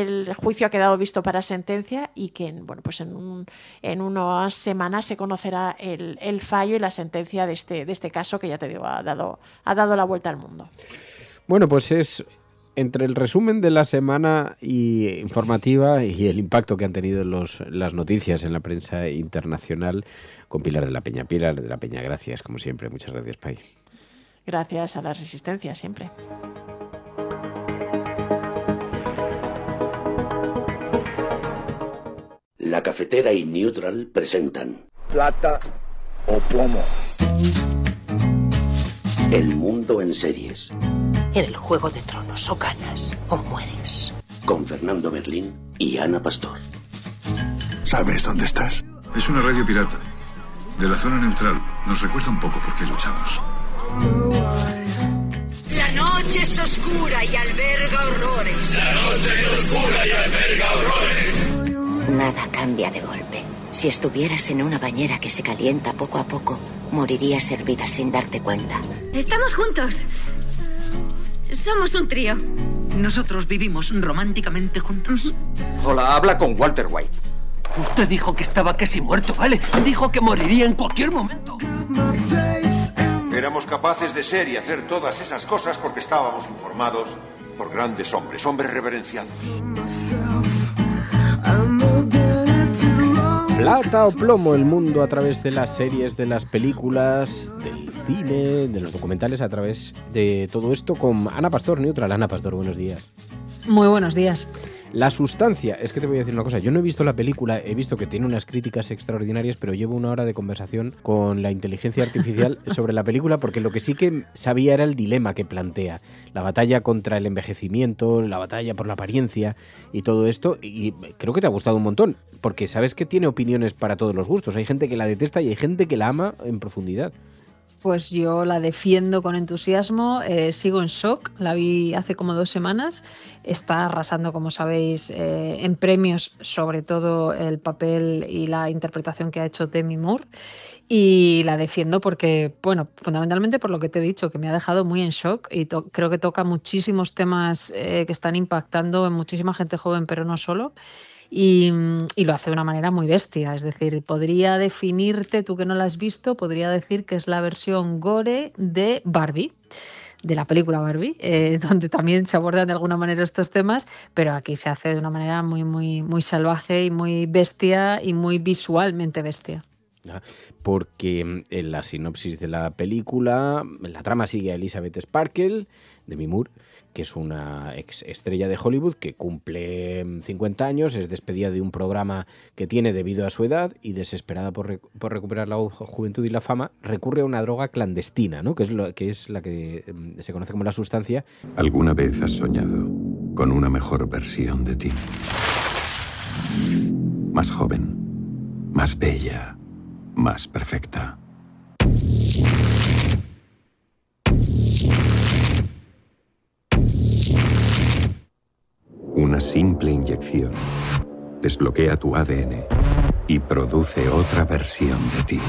el juicio ha quedado visto para sentencia y que, bueno, pues en unas semanas se conocerá el fallo y la sentencia de este caso, que ya te digo, ha dado la vuelta al mundo. Bueno, pues es entre el resumen de la semana informativa y el impacto que han tenido las noticias en la prensa internacional, con Pilar de la Peña. Pilar de la Peña, gracias, como siempre. Muchas gracias, Pai. Gracias a la Resistencia, siempre. La Cafetera y Neutral presentan Plata o plomo. El mundo en series. En el Juego de Tronos, o ganas o mueres. Con Fernando Merlín y Ana Pastor. ¿Sabes dónde estás? Es una radio pirata. De la zona neutral. Nos recuerda un poco por qué luchamos. La noche es oscura y alberga horrores. La noche es oscura y alberga horrores. Nada cambia de golpe. Si estuvieras en una bañera que se calienta poco a poco, morirías hervida sin darte cuenta. Estamos juntos. Somos un trío. Nosotros vivimos románticamente juntos. Hola, habla con Walter White. Usted dijo que estaba casi muerto, ¿vale? Dijo que moriría en cualquier momento. Éramos capaces de ser y hacer todas esas cosas porque estábamos informados por grandes hombres reverenciados. Plata o plomo, el mundo a través de las series, de las películas, del cine, de los documentales, a través de todo esto con Ana Pastor, Neutral. Ana Pastor, buenos días. Muy buenos días. La sustancia, es que te voy a decir una cosa, yo no he visto la película, he visto que tiene unas críticas extraordinarias, pero llevo 1 hora de conversación con la inteligencia artificial sobre la película, porque lo que sí que sabía era el dilema que plantea, la batalla contra el envejecimiento, la batalla por la apariencia y todo esto, y creo que te ha gustado un montón, porque sabes que tiene opiniones para todos los gustos, hay gente que la detesta y hay gente que la ama en profundidad. Pues yo la defiendo con entusiasmo, sigo en shock, la vi hace como 2 semanas, está arrasando, como sabéis, en premios, sobre todo el papel y la interpretación que ha hecho Demi Moore, y la defiendo porque, bueno, fundamentalmente por lo que te he dicho, que me ha dejado muy en shock y creo que toca muchísimos temas que están impactando en muchísima gente joven, pero no solo. Y lo hace de una manera muy bestia, es decir, podría definirte, tú que no la has visto, podría decir que es la versión gore de Barbie, de la película Barbie, donde también se abordan de alguna manera estos temas, pero aquí se hace de una manera muy, muy, muy salvaje y muy bestia y muy visualmente bestia. Porque en la sinopsis de la película, la trama sigue a Elizabeth Sparkle, Demi Moore, que es una ex estrella de Hollywood que cumple 50 años, es despedida de un programa que tiene debido a su edad y desesperada por recuperar la juventud y la fama, recurre a una droga clandestina, ¿no? que es la que se conoce como la sustancia. ¿Alguna vez has soñado con una mejor versión de ti? Más joven, más bella, más perfecta. Una simple inyección desbloquea tu ADN y produce otra versión de ti.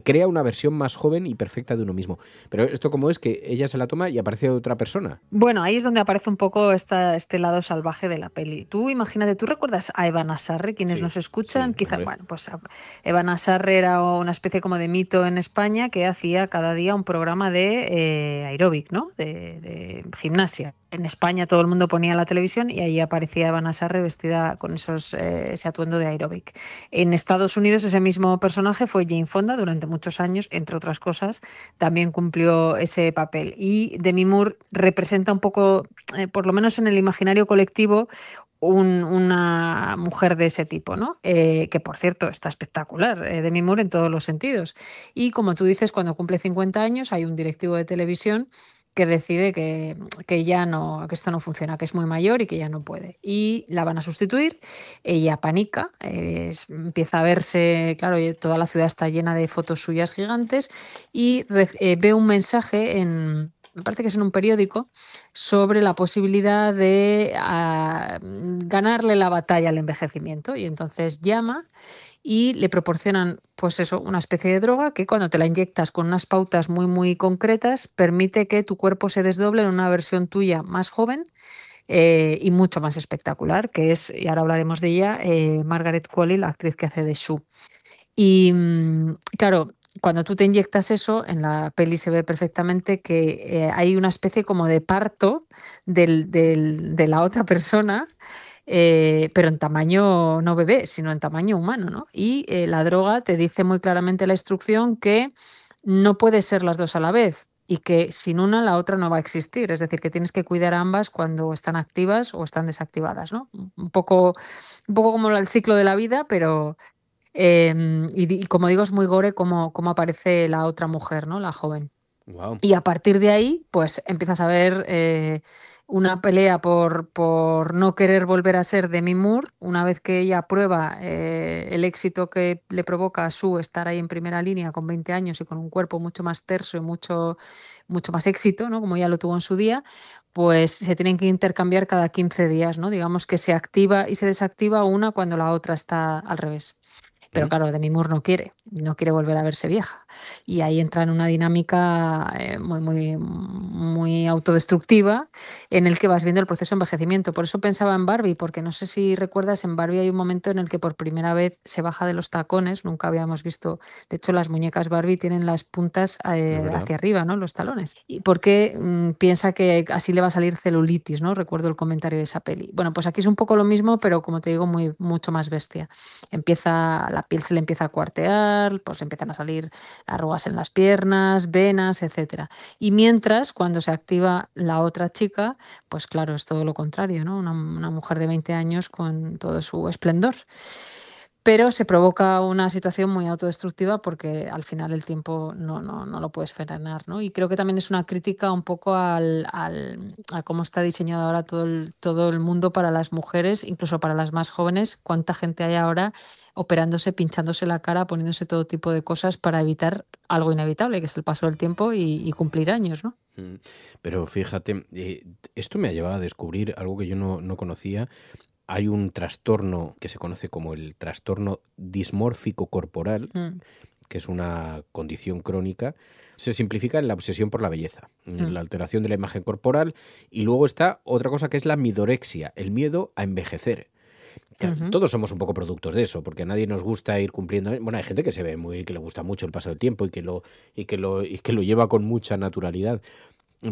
Crea una versión más joven y perfecta de uno mismo. Pero esto como es que ella se la toma y aparece otra persona. Bueno, ahí es donde aparece un poco este lado salvaje de la peli. Tú imagínate, ¿tú recuerdas a Eva Nassarre? Quienes nos escuchan, quizás, bueno, pues Eva Nassarre era una especie como de mito en España que hacía cada día un programa de aeróbic, ¿no? De gimnasia. En España todo el mundo ponía la televisión y ahí aparecía Eva Nassarre vestida con ese atuendo de aeróbic. En Estados Unidos ese mismo personaje fue Jane Fonda durante muchos años, entre otras cosas, también cumplió ese papel. Y Demi Moore representa un poco, por lo menos en el imaginario colectivo, una mujer de ese tipo, ¿no? Que por cierto está espectacular, Demi Moore en todos los sentidos. Y como tú dices, cuando cumple 50 años hay un directivo de televisión que decide que ya no, que esto no funciona, que es muy mayor y que ya no puede. Y la van a sustituir, ella panica, empieza a verse, claro, toda la ciudad está llena de fotos suyas gigantes y ve un mensaje me parece que es en un periódico, sobre la posibilidad de ganarle la batalla al envejecimiento. Y entonces llama y le proporcionan, pues eso, una especie de droga que cuando te la inyectas con unas pautas muy, muy concretas, permite que tu cuerpo se desdoble en una versión tuya más joven y mucho más espectacular, que es, y ahora hablaremos de ella, Margaret Qualley, la actriz que hace de Sue. Y claro, cuando tú te inyectas eso, en la peli se ve perfectamente que hay una especie como de parto de la otra persona, pero en tamaño no bebé, sino en tamaño humano, ¿no? Y la droga te dice muy claramente la instrucción que no puede ser las dos a la vez y que sin una la otra no va a existir. Es decir, que tienes que cuidar a ambas cuando están activas o están desactivadas, ¿no? Un poco como el ciclo de la vida, pero... y como digo, es muy gore cómo aparece la otra mujer, ¿no? La joven. Wow. Y a partir de ahí, pues empiezas a ver una pelea por no querer volver a ser Demi Moore, una vez que ella prueba el éxito que le provoca a Sue estar ahí en primera línea con 20 años y con un cuerpo mucho más terso y mucho más éxito, ¿no? Como ya lo tuvo en su día, pues se tienen que intercambiar cada 15 días, ¿no? Digamos que se activa y se desactiva una cuando la otra está al revés. Pero claro, Demi Moore no quiere volver a verse vieja. Y ahí entra en una dinámica muy, muy, muy autodestructiva en el que vas viendo el proceso de envejecimiento. Por eso pensaba en Barbie, porque no sé si recuerdas, en Barbie hay un momento en el que por primera vez se baja de los tacones, nunca habíamos visto. De hecho, las muñecas Barbie tienen las puntas hacia arriba, ¿no? Los talones. Y porque piensa que así le va a salir celulitis, ¿no? Recuerdo el comentario de esa peli. Bueno, pues aquí es un poco lo mismo, pero como te digo, mucho más bestia. Empieza la piel se le empieza a cuartear, pues empiezan a salir arrugas en las piernas, venas, etcétera. Y mientras, cuando se activa la otra chica, pues claro, es todo lo contrario, ¿no? Una mujer de 20 años con todo su esplendor. Pero se provoca una situación muy autodestructiva porque al final el tiempo no lo puedes frenar, ¿no? Y creo que también es una crítica un poco a cómo está diseñado ahora todo el mundo para las mujeres, incluso para las más jóvenes. Cuánta gente hay ahora operándose, pinchándose la cara, poniéndose todo tipo de cosas para evitar algo inevitable, que es el paso del tiempo y cumplir años, ¿no? Pero fíjate, esto me ha llevado a descubrir algo que yo no conocía. Hay un trastorno que se conoce como el trastorno dismórfico corporal, que es una condición crónica. Se simplifica en la obsesión por la belleza, en la alteración de la imagen corporal, y luego está otra cosa que es la midorexia, el miedo a envejecer. Todos somos un poco productos de eso, porque a nadie nos gusta ir cumpliendo. Bueno, hay gente que se ve que le gusta mucho el paso del tiempo y que lo lleva con mucha naturalidad.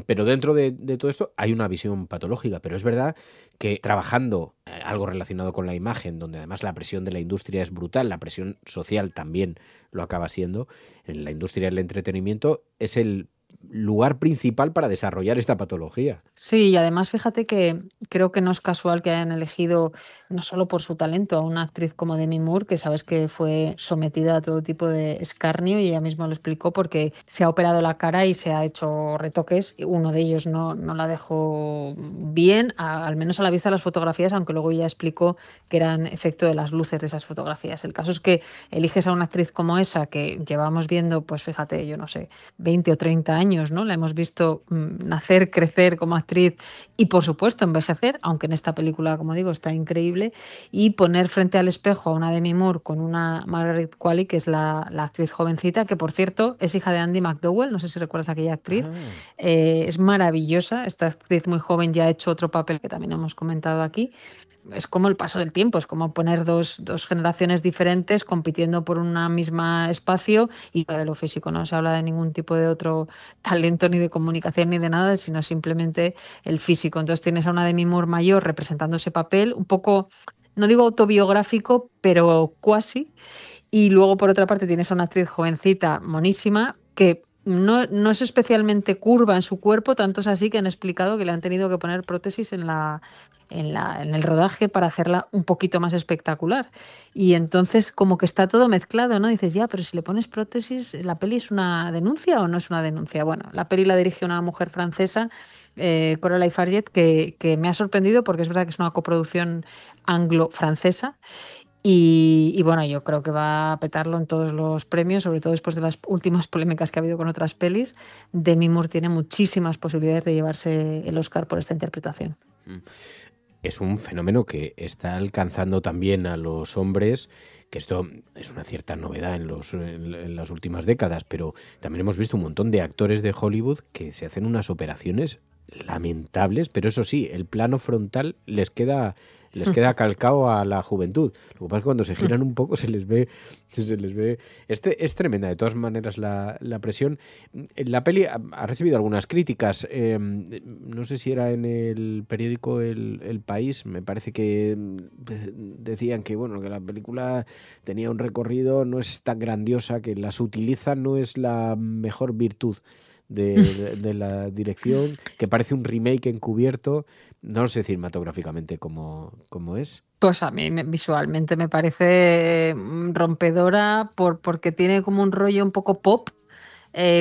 Pero dentro de todo esto hay una visión patológica, pero es verdad que trabajando algo relacionado con la imagen, donde además la presión de la industria es brutal, la presión social también lo acaba siendo, en la industria del entretenimiento es el lugar principal para desarrollar esta patología. Sí, y además fíjate que creo que no es casual que hayan elegido, no solo por su talento, a una actriz como Demi Moore, que sabes que fue sometida a todo tipo de escarnio, y ella misma lo explicó porque se ha operado la cara y se ha hecho retoques. Uno de ellos no la dejó bien, al menos a la vista de las fotografías, aunque luego ella explicó que eran efecto de las luces de esas fotografías. El caso es que eliges a una actriz como esa, que llevamos viendo, pues fíjate, yo no sé, 20 o 30 años, ¿no? La hemos visto nacer, crecer como actriz y, por supuesto, envejecer, aunque en esta película, como digo, está increíble, y poner frente al espejo a una Demi Moore con una Margaret Qualley, que es la actriz jovencita, que, por cierto, es hija de Andie MacDowell, no sé si recuerdas a aquella actriz. Es maravillosa, esta actriz muy joven ya ha hecho otro papel que también hemos comentado aquí. Es como el paso del tiempo, es como poner dos generaciones diferentes compitiendo por un mismo espacio, y de lo físico no se habla de ningún tipo de otro talento, ni de comunicación, ni de nada, sino simplemente el físico. Entonces tienes a una Demi Moore mayor representando ese papel, un poco, no digo autobiográfico, pero cuasi, y luego por otra parte tienes a una actriz jovencita, monísima, que no es especialmente curva en su cuerpo, tanto es así que han explicado que le han tenido que poner prótesis en el rodaje para hacerla un poquito más espectacular. Y entonces como que está todo mezclado, ¿no? Dices, ya, pero si le pones prótesis, ¿la peli es una denuncia o no es una denuncia? Bueno, la peli la dirige una mujer francesa, Coralie Farget, que me ha sorprendido porque es verdad que es una coproducción anglo-francesa. Y bueno, yo creo que va a petarlo en todos los premios, sobre todo después de las últimas polémicas que ha habido con otras pelis. Demi Moore tiene muchísimas posibilidades de llevarse el Oscar por esta interpretación. Es un fenómeno que está alcanzando también a los hombres, que esto es una cierta novedad en las últimas décadas, pero también hemos visto un montón de actores de Hollywood que se hacen unas operaciones lamentables, pero eso sí, el plano frontal les queda calcado a la juventud. Lo que pasa es que cuando se giran un poco se les ve. Es tremenda, de todas maneras, la presión. La peli ha recibido algunas críticas. No sé si era en el periódico El País. Me parece que decían que que la película tenía un recorrido, no es tan grandiosa, que la sutileza no es la mejor virtud de la dirección, que parece un remake encubierto. No sé cinematográficamente cómo es. Pues a mí visualmente me parece rompedora porque tiene como un rollo un poco pop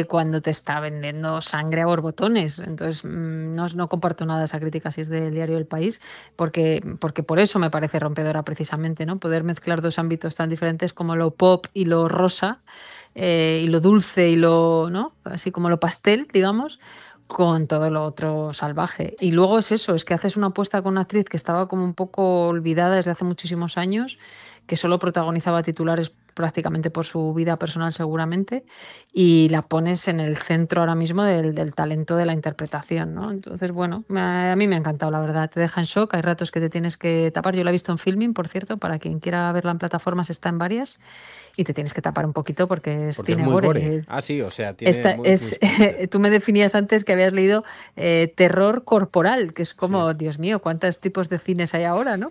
cuando te está vendiendo sangre a borbotones. Entonces no comparto nada esa crítica, si es del diario El País, porque por eso me parece rompedora precisamente, ¿no? Poder mezclar dos ámbitos tan diferentes como lo pop y lo rosa, y lo dulce y lo, ¿no? Así como lo pastel, digamos, con todo lo otro salvaje. Y luego es eso, es que haces una apuesta con una actriz que estaba como un poco olvidada desde hace muchísimos años, que solo protagonizaba titulares prácticamente por su vida personal seguramente, y la pones en el centro ahora mismo del talento de la interpretación, ¿no? Entonces, bueno, a mí me ha encantado, la verdad. Te deja en shock, hay ratos que te tienes que tapar. Yo la he visto en Filmin, por cierto, para quien quiera verla en plataformas, está en varias. y te tienes que tapar un poquito porque porque tiene es muy gore. gore. Sí, o sea, tiene tú me definías antes que habías leído terror corporal, que es como, sí. Dios mío, ¿cuántos tipos de cines hay ahora, no?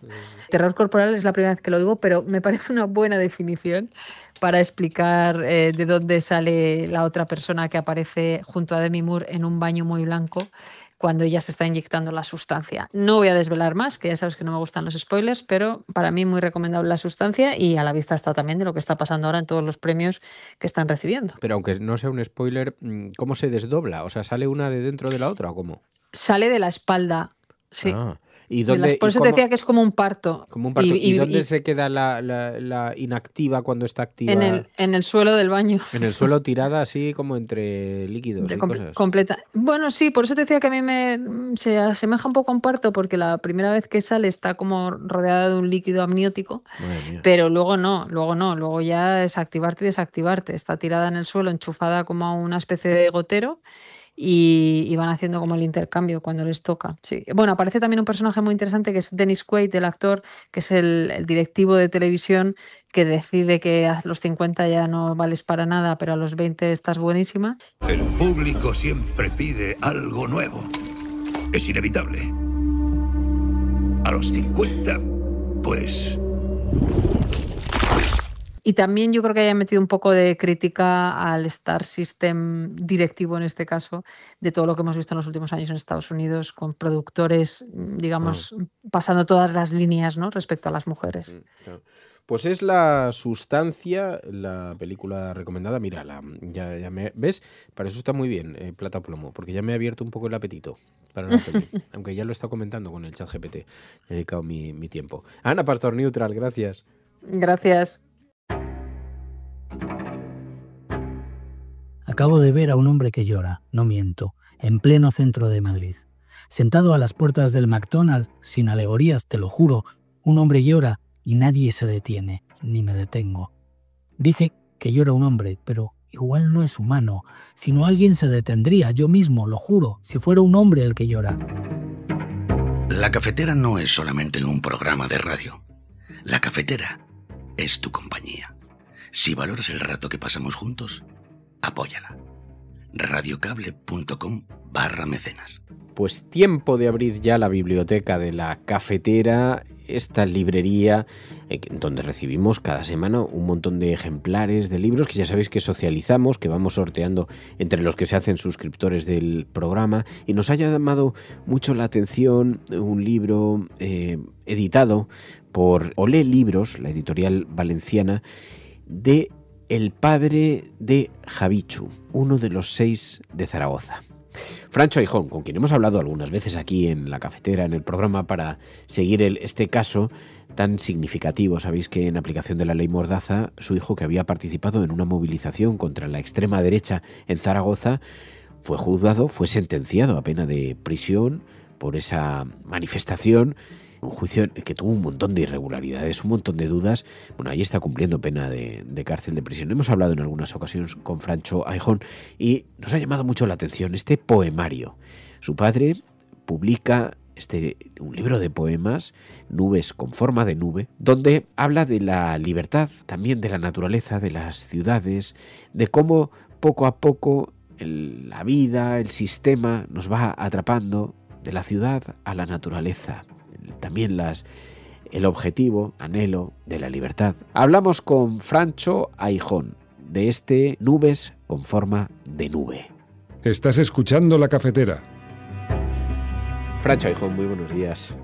Terror corporal es la primera vez que lo digo, pero me parece una buena definición para explicar de dónde sale la otra persona que aparece junto a Demi Moore en un baño muy blanco cuando ella se está inyectando la sustancia. No voy a desvelar más, que ya sabes que no me gustan los spoilers, pero para mí muy recomendable la sustancia y a la vista está también de lo que está pasando ahora en todos los premios que están recibiendo. Pero aunque no sea un spoiler, ¿cómo se desdobla? O sea, ¿sale una de dentro de la otra o cómo? Sale de la espalda, sí. ¿Y dónde, por eso te decía que es como un parto. Como un parto. ¿Y dónde se queda la inactiva cuando está activa? En el suelo del baño. En el suelo tirada así como entre líquidos y cosas. Completa. Bueno, sí, por eso te decía que a mí se asemeja un poco a un parto porque la primera vez que sale está como rodeada de un líquido amniótico, pero luego no, luego ya es activarte y desactivarte. Está tirada en el suelo, enchufada como a una especie de gotero. Y van haciendo como el intercambio cuando les toca. Sí. Bueno, aparece también un personaje muy interesante que es Dennis Quaid, el actor, que es el directivo de televisión que decide que a los 50 ya no vales para nada, pero a los 20 estás buenísima. El público siempre pide algo nuevo. Es inevitable. A los 50, pues... Y también yo creo que haya metido un poco de crítica al Star System directivo, en este caso, de todo lo que hemos visto en los últimos años en Estados Unidos, con productores, digamos, pasando todas las líneas, ¿no?, respecto a las mujeres. Pues es La Sustancia, la película recomendada. Mira, ya me ves, para eso está muy bien, Plata Plomo, porque ya me ha abierto un poco el apetito para la peli, aunque ya lo he estado comentando con el ChatGPT. He dedicado mi tiempo. Ana Pastor Neutral, gracias. Gracias. Acabo de ver a un hombre que llora, no miento, en pleno centro de Madrid. Sentado a las puertas del McDonald's, sin alegorías, te lo juro, un hombre llora y nadie se detiene, ni me detengo. Dice que llora un hombre, pero igual no es humano. Si no, alguien se detendría, yo mismo, lo juro, si fuera un hombre el que llora. La Cafetera no es solamente un programa de radio. La Cafetera es tu compañía. Si valoras el rato que pasamos juntos, apóyala. radiocable.com/mecenas. Pues tiempo de abrir ya la biblioteca de La Cafetera, esta librería donde recibimos cada semana un montón de ejemplares de libros que ya sabéis que socializamos, que vamos sorteando entre los que se hacen suscriptores del programa, y nos ha llamado mucho la atención un libro editado por Olé Libros, la editorial valenciana, de el padre de Javichu, uno de los 6 de Zaragoza. Francho Aijón, con quien hemos hablado algunas veces aquí en La Cafetera, en el programa, para seguir este caso tan significativo. Sabéis que en aplicación de la ley Mordaza, su hijo, que había participado en una movilización contra la extrema derecha en Zaragoza, fue juzgado, fue sentenciado a pena de prisión por esa manifestación. Un juicio que tuvo un montón de irregularidades, un montón de dudas. Bueno, ahí está cumpliendo pena de cárcel, de prisión. Hemos hablado en algunas ocasiones con Francho Aijón y nos ha llamado mucho la atención este poemario. Su padre publica un libro de poemas, Nubes con forma de nube, donde habla de la libertad, también de la naturaleza, de las ciudades, de cómo poco a poco la vida, el sistema nos va atrapando de la ciudad a la naturaleza. También el objetivo, anhelo de la libertad. Hablamos con Francho Aijón de Nubes con forma de nube. Estás escuchando La Cafetera. Francho Aijón, muy buenos días.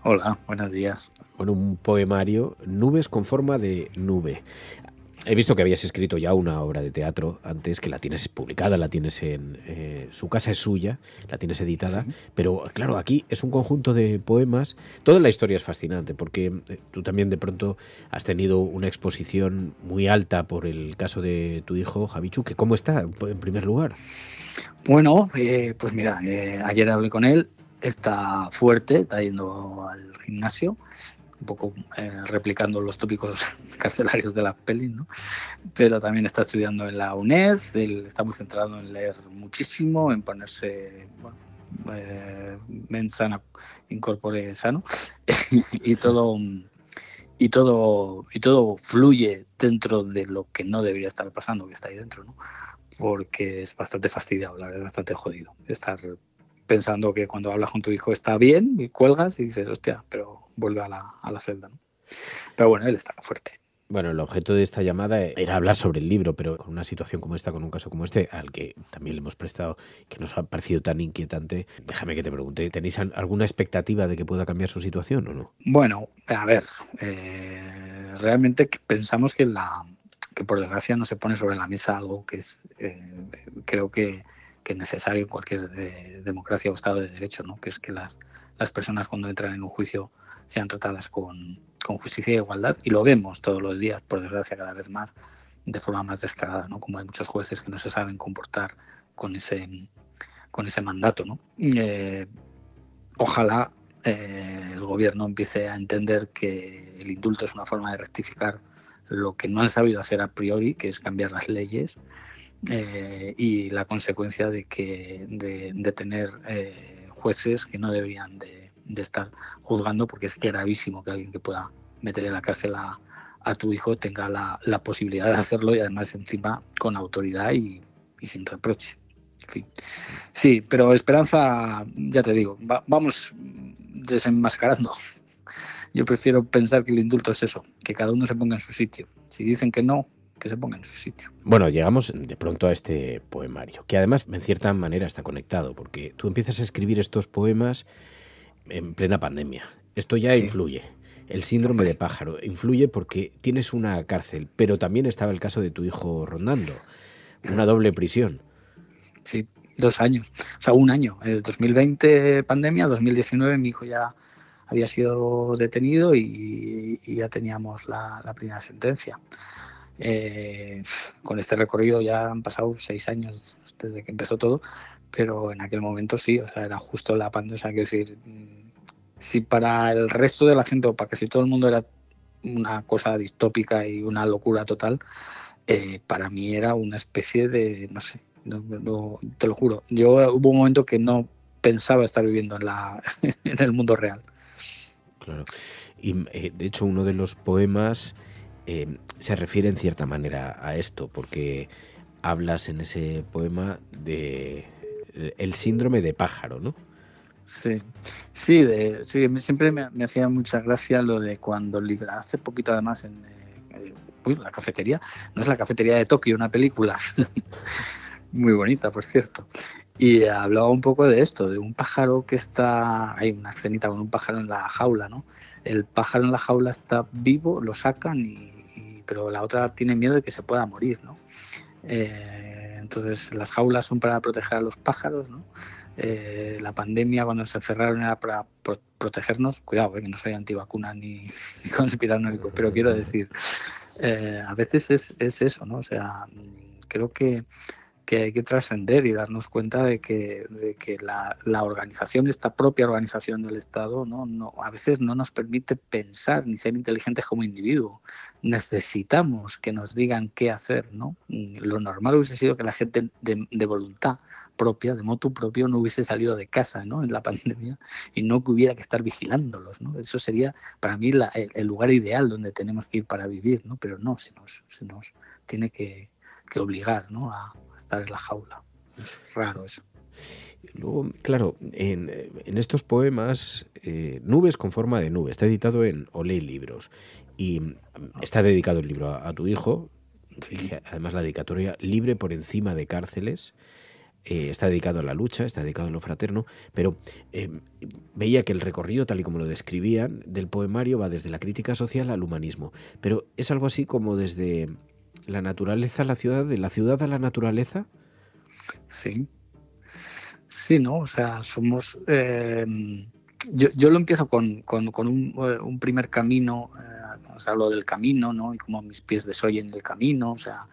Hola, buenos días. Bueno, un poemario, Nubes con forma de nube. He visto que habías escrito ya una obra de teatro antes, que la tienes publicada, la tienes en Su casa es suya, la tienes editada, sí. Pero claro, aquí es un conjunto de poemas. Toda la historia es fascinante, porque tú también de pronto has tenido una exposición muy alta por el caso de tu hijo, Javichu, que ¿cómo está, en primer lugar? Bueno, pues mira, ayer hablé con él, está fuerte, está yendo al gimnasio, un poco replicando los tópicos carcelarios de las pelis, ¿no? Pero también está estudiando en la UNED, él está muy centrado en leer muchísimo, en ponerse, bueno, mens sana in corpore sano, y todo fluye dentro de lo que no debería estar pasando, que está ahí dentro, ¿no? Porque es bastante fastidiado, la verdad, bastante jodido estar pensando que cuando hablas con tu hijo está bien y cuelgas y dices, hostia, pero vuelve a la celda, ¿no? Pero bueno, él está fuerte. Bueno, el objeto de esta llamada era hablar sobre el libro, pero con una situación como esta, con un caso como este, al que también le hemos prestado, que nos ha parecido tan inquietante, déjame que te pregunte, ¿tenéis alguna expectativa de que pueda cambiar su situación o no? Bueno, a ver, realmente pensamos que por desgracia no se pone sobre la mesa algo que es, creo que es necesario en cualquier democracia o Estado de Derecho, ¿no? Que es que las personas cuando entran en un juicio sean tratadas con justicia e igualdad, y lo vemos todos los días, por desgracia, cada vez más, de forma más descarada, ¿no? Como hay muchos jueces que no se saben comportar con ese mandato, ¿no? Ojalá el gobierno empiece a entender que el indulto es una forma de rectificar lo que no han sabido hacer a priori, que es cambiar las leyes, y la consecuencia de tener jueces que no deberían de estar juzgando, porque es gravísimo que alguien que pueda meter en la cárcel a tu hijo tenga la posibilidad de hacerlo, y además encima con autoridad y sin reproche. En fin. Sí, pero esperanza, ya te digo, vamos desenmascarando. Yo prefiero pensar que el indulto es eso, que cada uno se ponga en su sitio. Si dicen que no, que se ponga en su sitio. Bueno, llegamos de pronto a este poemario, que además en cierta manera está conectado, porque tú empiezas a escribir estos poemas en plena pandemia. Esto ya influye. El síndrome de pájaro influye porque tienes una cárcel, pero también estaba el caso de tu hijo rondando, una doble prisión. Sí, 2 años, o sea, 1 año. En el 2020 pandemia, 2019 mi hijo ya había sido detenido y ya teníamos la primera sentencia. Con este recorrido ya han pasado 6 años desde que empezó todo, pero en aquel momento sí, o sea, era justo la pandemia. O sea, quiero decir, si para el resto de la gente o para casi todo el mundo era una cosa distópica y una locura total, para mí era una especie de, no sé, no, te lo juro, hubo un momento que no pensaba estar viviendo en el mundo real. Claro, y de hecho uno de los poemas se refiere en cierta manera a esto, porque hablas en ese poema de el síndrome de pájaro, ¿no? Sí, siempre me hacía mucha gracia lo de cuando hace poquito además en la cafetería, no es la cafetería de Tokio, una película muy bonita, por cierto, y hablaba un poco de esto, de un pájaro que hay una escenita con un pájaro en la jaula, ¿no? El pájaro en la jaula está vivo, lo sacan pero la otra tiene miedo de que se pueda morir, ¿no? Entonces las jaulas son para proteger a los pájaros, ¿no? La pandemia, cuando se encerraron, era para protegernos. Cuidado, que no soy antivacuna ni conspiranoico, pero quiero decir, a veces es eso, ¿no? O sea, creo que hay que trascender y darnos cuenta de que la organización, esta propia organización del Estado, no a veces no nos permite pensar ni ser inteligentes como individuo. Necesitamos que nos digan qué hacer, ¿no? Lo normal hubiese sido que la gente de voluntad propia, de motu propio, no hubiese salido de casa, ¿no? En la pandemia, y no que hubiera que estar vigilándolos, ¿no? Eso sería para mí el lugar ideal donde tenemos que ir para vivir, ¿no? Pero no, se nos tiene que obligar, ¿no? A estar en la jaula. Es raro eso. Luego, claro, en estos poemas, Nubes con forma de nube, está editado en Olé Libros y está dedicado el libro a tu hijo. Sí. Además la dedicatoria libre por encima de cárceles. Está dedicado a la lucha, está dedicado a lo fraterno, pero veía que el recorrido, tal y como lo describían, del poemario va desde la crítica social al humanismo, pero es algo así como desde la naturaleza a la ciudad, de la ciudad a la naturaleza. Sí, ¿no? O sea, somos... yo lo empiezo con un primer camino, o sea, lo del camino, ¿no? Y como mis pies desoyen el camino, o sea,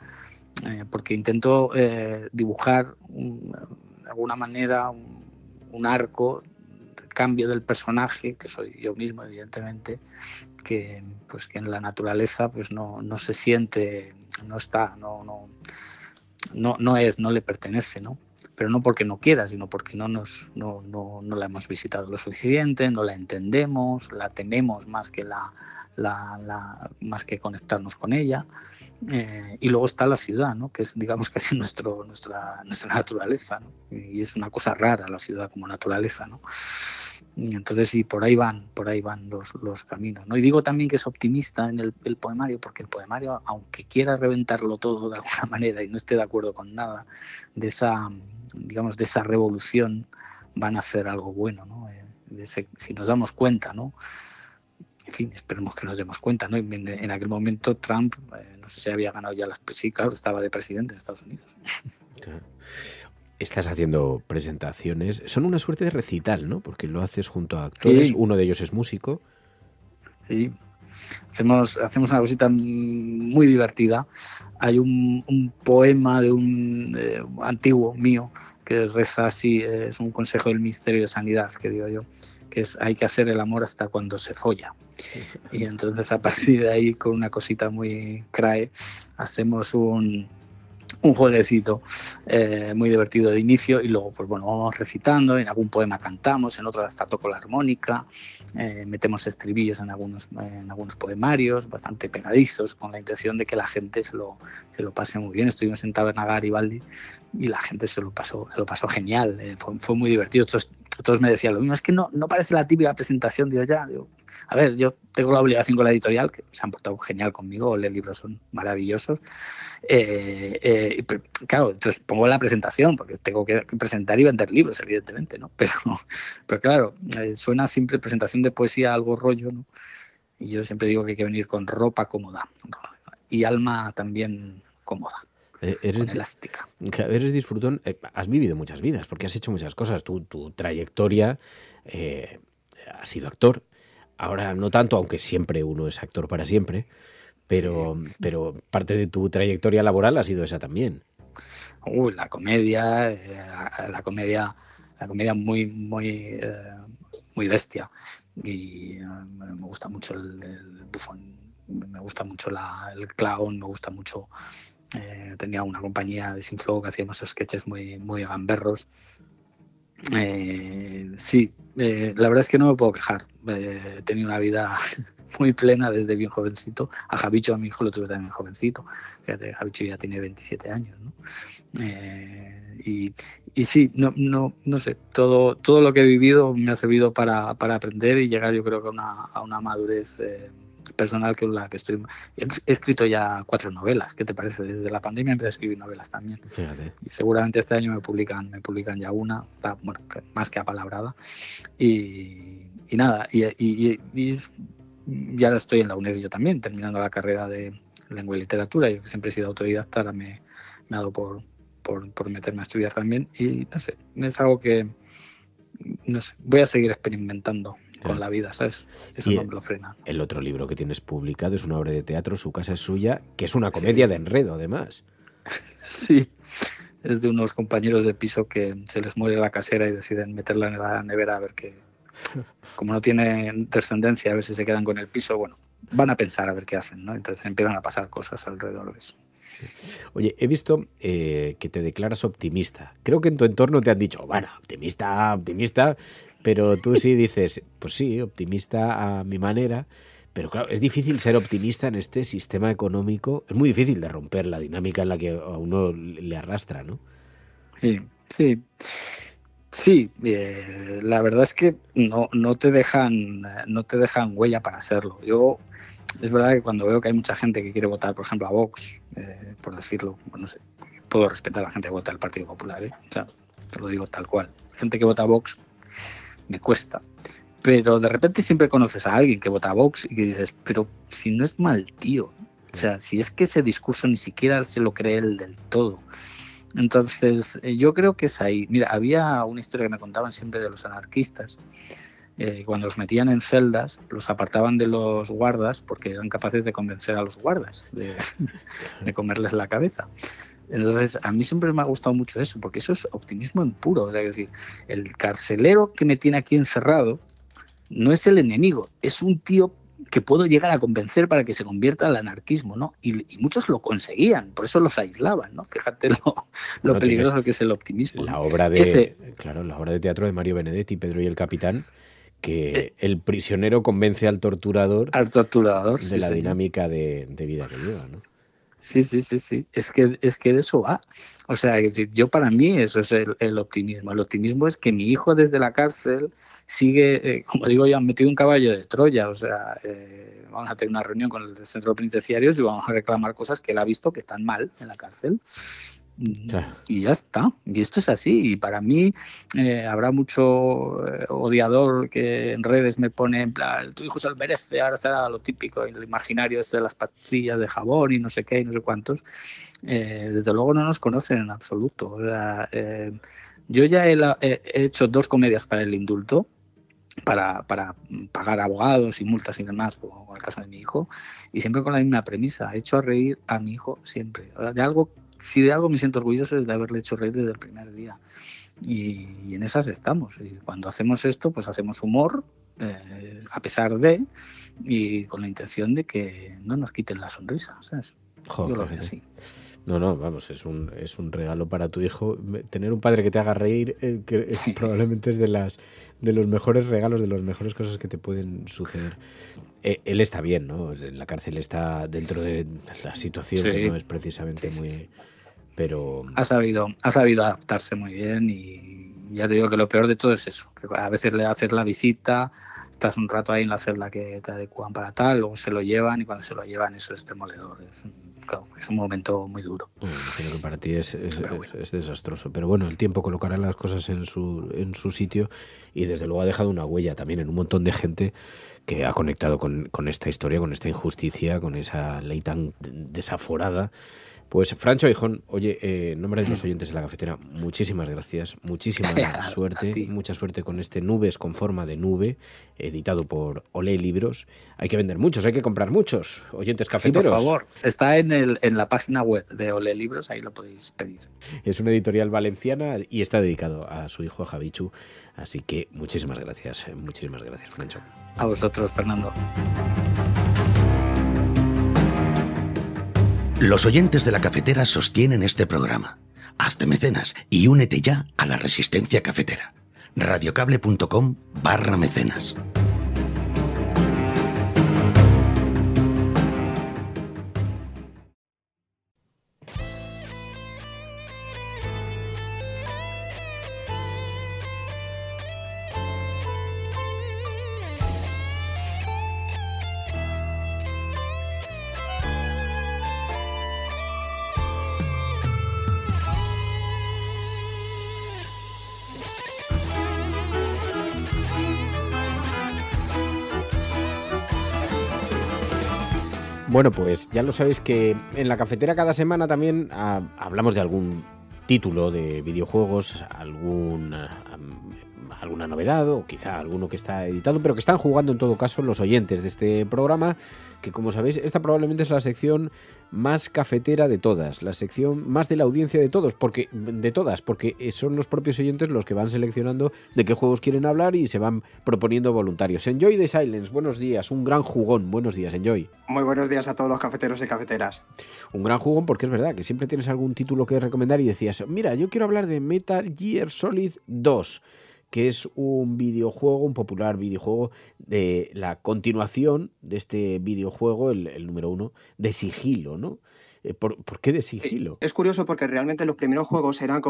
porque intento dibujar de alguna manera un arco de cambio del personaje, que soy yo mismo, evidentemente, que en la naturaleza pues no se siente, no está, no le pertenece, ¿no? Pero no porque no quiera, sino porque no la hemos visitado lo suficiente, no la entendemos, la tememos más que la más que conectarnos con ella. Y luego está la ciudad, ¿no? Que es, digamos, casi nuestra naturaleza, ¿no? Y es una cosa rara la ciudad como naturaleza, ¿no? Y entonces sí, por ahí van los caminos, ¿no? Y digo también que es optimista en el poemario, porque el poemario, aunque quiera reventarlo todo de alguna manera y no esté de acuerdo con nada de esa revolución, van a hacer algo bueno, ¿no? Si nos damos cuenta, ¿no? En fin, esperemos que nos demos cuenta, ¿no? En aquel momento Trump, no sé si había ganado ya sí, claro, estaba de presidente en Estados Unidos. Claro. Estás haciendo presentaciones, son una suerte de recital, ¿no? Porque lo haces junto a actores, sí. Uno de ellos es músico. Sí, hacemos una cosita muy divertida. Hay un poema de un antiguo mío que reza así, es un consejo del Ministerio de Sanidad, que digo yo, que es: hay que hacer el amor hasta cuando se folla. Y entonces a partir de ahí, con una cosita muy crae, hacemos un jueguecito muy divertido de inicio, y luego pues bueno, vamos recitando, en algún poema cantamos, en otro hasta toco la armónica, metemos estribillos en algunos poemarios bastante pegadizos, con la intención de que la gente se lo pase muy bien. Estuvimos en Taberna Garibaldi y la gente se lo pasó genial, fue muy divertido. Todos me decían lo mismo: es que no parece la típica presentación. Digo, a ver, yo tengo la obligación con la editorial, que se han portado genial conmigo, los libros son maravillosos. Pero, claro, entonces pongo la presentación, porque tengo que presentar y vender libros, evidentemente, ¿no? Pero claro, suena siempre presentación de poesía algo rollo, ¿no? Y yo siempre digo que hay que venir con ropa cómoda y alma también cómoda. Eres elástica. Eres disfrutón, has vivido muchas vidas, porque has hecho muchas cosas. Tu trayectoria, has sido actor. Ahora no tanto, aunque siempre uno es actor para siempre, pero parte de tu trayectoria laboral ha sido esa también. La comedia muy bestia. Y me gusta mucho el bufón, me gusta mucho el clown, me gusta mucho. Tenía una compañía de Sinflow que hacíamos sketches muy gamberros. Sí, la verdad es que no me puedo quejar. He tenido una vida muy plena desde bien jovencito. A Javicho, a mi hijo, lo tuve también jovencito. Fíjate, Javicho ya tiene 27 años, ¿no? Y sí, no sé, todo lo que he vivido me ha servido para aprender y llegar, yo creo, que a una madurez personal que la que estoy. He escrito ya 4 novelas. ¿Qué te parece? Desde la pandemia empecé a escribir novelas también. Fíjate. Y seguramente este año me publican ya una. Está, bueno, más que apalabrada. Y nada, y ya estoy en la UNED yo también, terminando la carrera de lengua y literatura. Yo que siempre he sido autodidacta, ahora me ha dado por meterme a estudiar también. Y no sé, es algo que voy a seguir experimentando con la vida, ¿sabes? Eso no me lo frena. El otro libro que tienes publicado es una obra de teatro, Su casa es suya, que es una comedia de enredo, además. Sí, es de unos compañeros de piso que se les muere la casera y deciden meterla en la nevera a ver qué. Como no tienen descendencia, a ver si se quedan con el piso, bueno, van a pensar a ver qué hacen, ¿no? Entonces empiezan a pasar cosas alrededor de eso. Oye, he visto que te declaras optimista. Creo que en tu entorno te han dicho, bueno, optimista, pero tú sí dices, pues sí, optimista a mi manera. Pero claro, es difícil ser optimista en este sistema económico. Es muy difícil de romper la dinámica en la que a uno le arrastra, ¿no? Sí, la verdad es que no te dejan huella para hacerlo. Es verdad que cuando veo que hay mucha gente que quiere votar, por ejemplo, a Vox, por decirlo, no sé, puedo respetar a la gente que vota al Partido Popular, O sea, te lo digo tal cual. Gente que vota a Vox me cuesta. Pero de repente siempre conoces a alguien que vota a Vox y que dices, pero si no es mal tío. O sea, si es que ese discurso ni siquiera se lo cree él del todo. Entonces, yo creo que es ahí. Mira, había una historia que me contaban siempre de los anarquistas. Cuando los metían en celdas, los apartaban de los guardas porque eran capaces de convencer a los guardas de comerles la cabeza. Entonces, a mí siempre me ha gustado mucho eso, porque eso es optimismo en puro. O sea, es decir, el carcelero que me tiene aquí encerrado no es el enemigo, es un tío que puedo llegar a convencer para que se convierta al anarquismo, ¿no? Y muchos lo conseguían, por eso los aislaban, ¿no? Fíjate lo peligroso que es el optimismo. La obra de teatro de Mario Benedetti, Pedro y el Capitán, que el prisionero convence al torturador de la dinámica de vida que lleva, ¿no? Sí. Es que de eso va. O sea, yo para mí eso es el optimismo. El optimismo es que mi hijo desde la cárcel sigue, como digo yo, han metido un caballo de Troya. O sea, vamos a tener una reunión con el centro penitenciario y vamos a reclamar cosas que él ha visto que están mal en la cárcel. Y ya está. Y esto es así. Y para mí habrá mucho odiador que en redes me pone en plan, tu hijo se lo merece, ahora será lo típico, el imaginario esto de las pastillas de jabón y no sé qué y no sé cuántos. Desde luego no nos conocen en absoluto. O sea, yo ya he hecho 2 comedias para el indulto, para pagar abogados y multas y demás, como el caso de mi hijo, y siempre con la misma premisa. He hecho a reír a mi hijo siempre. O sea, si de algo me siento orgulloso es de haberle hecho reír desde el primer día. Y en esas estamos. Y cuando hacemos esto, pues hacemos humor, a pesar de, y con la intención de que no nos quiten la sonrisa, ¿sabes? Joder, yo lo veo así. No, vamos, es un regalo para tu hijo. Tener un padre que te haga reír, que probablemente es de los mejores regalos, de las mejores cosas que te pueden suceder. Él está bien, ¿no? En la cárcel está dentro de la situación, que no es precisamente muy... Pero... Ha sabido adaptarse muy bien y ya te digo que lo peor de todo es eso, que a veces le haces la visita, estás un rato ahí en la celda que te adecuan para tal, luego se lo llevan y cuando se lo llevan eso es demoledor. Es un momento muy duro. Creo que para ti es desastroso. Pero bueno, el tiempo colocará las cosas en su sitio y desde luego ha dejado una huella también en un montón de gente que ha conectado con esta historia, con esta injusticia, con esa ley tan desaforada. Pues Francho Hijón, oye, en nombre de los oyentes de La Cafetera, muchísimas gracias, muchísima suerte, mucha suerte con este Nubes con forma de nube, editado por Olé Libros. Hay que vender muchos, hay que comprar muchos, oyentes cafeteros. Sí, por favor, está en la página web de Olé Libros, ahí lo podéis pedir. Es una editorial valenciana y está dedicado a su hijo, a Javichu, así que muchísimas gracias, Francho. A vosotros, Fernando. Los oyentes de La Cafetera sostienen este programa. Hazte mecenas y únete ya a la resistencia cafetera. radiocable.com/mecenas. Bueno, pues ya lo sabéis que en La Cafetera cada semana también hablamos de algún título de videojuegos, alguna novedad o quizá alguno que está editado, pero que están jugando en todo caso los oyentes de este programa, que como sabéis, esta probablemente es la sección más cafetera de todas, la sección más de la audiencia de todas, porque son los propios oyentes los que van seleccionando de qué juegos quieren hablar y se van proponiendo voluntarios. Enjoy the Silence, buenos días, un gran jugón, buenos días, Enjoy. Muy buenos días a todos los cafeteros y cafeteras. Un gran jugón porque es verdad que siempre tienes algún título que recomendar y decías, mira, yo quiero hablar de Metal Gear Solid 2, que es un popular videojuego de la continuación de este videojuego, el número 1, de sigilo, ¿no? ¿Por qué de sigilo? Es curioso porque realmente los primeros juegos eran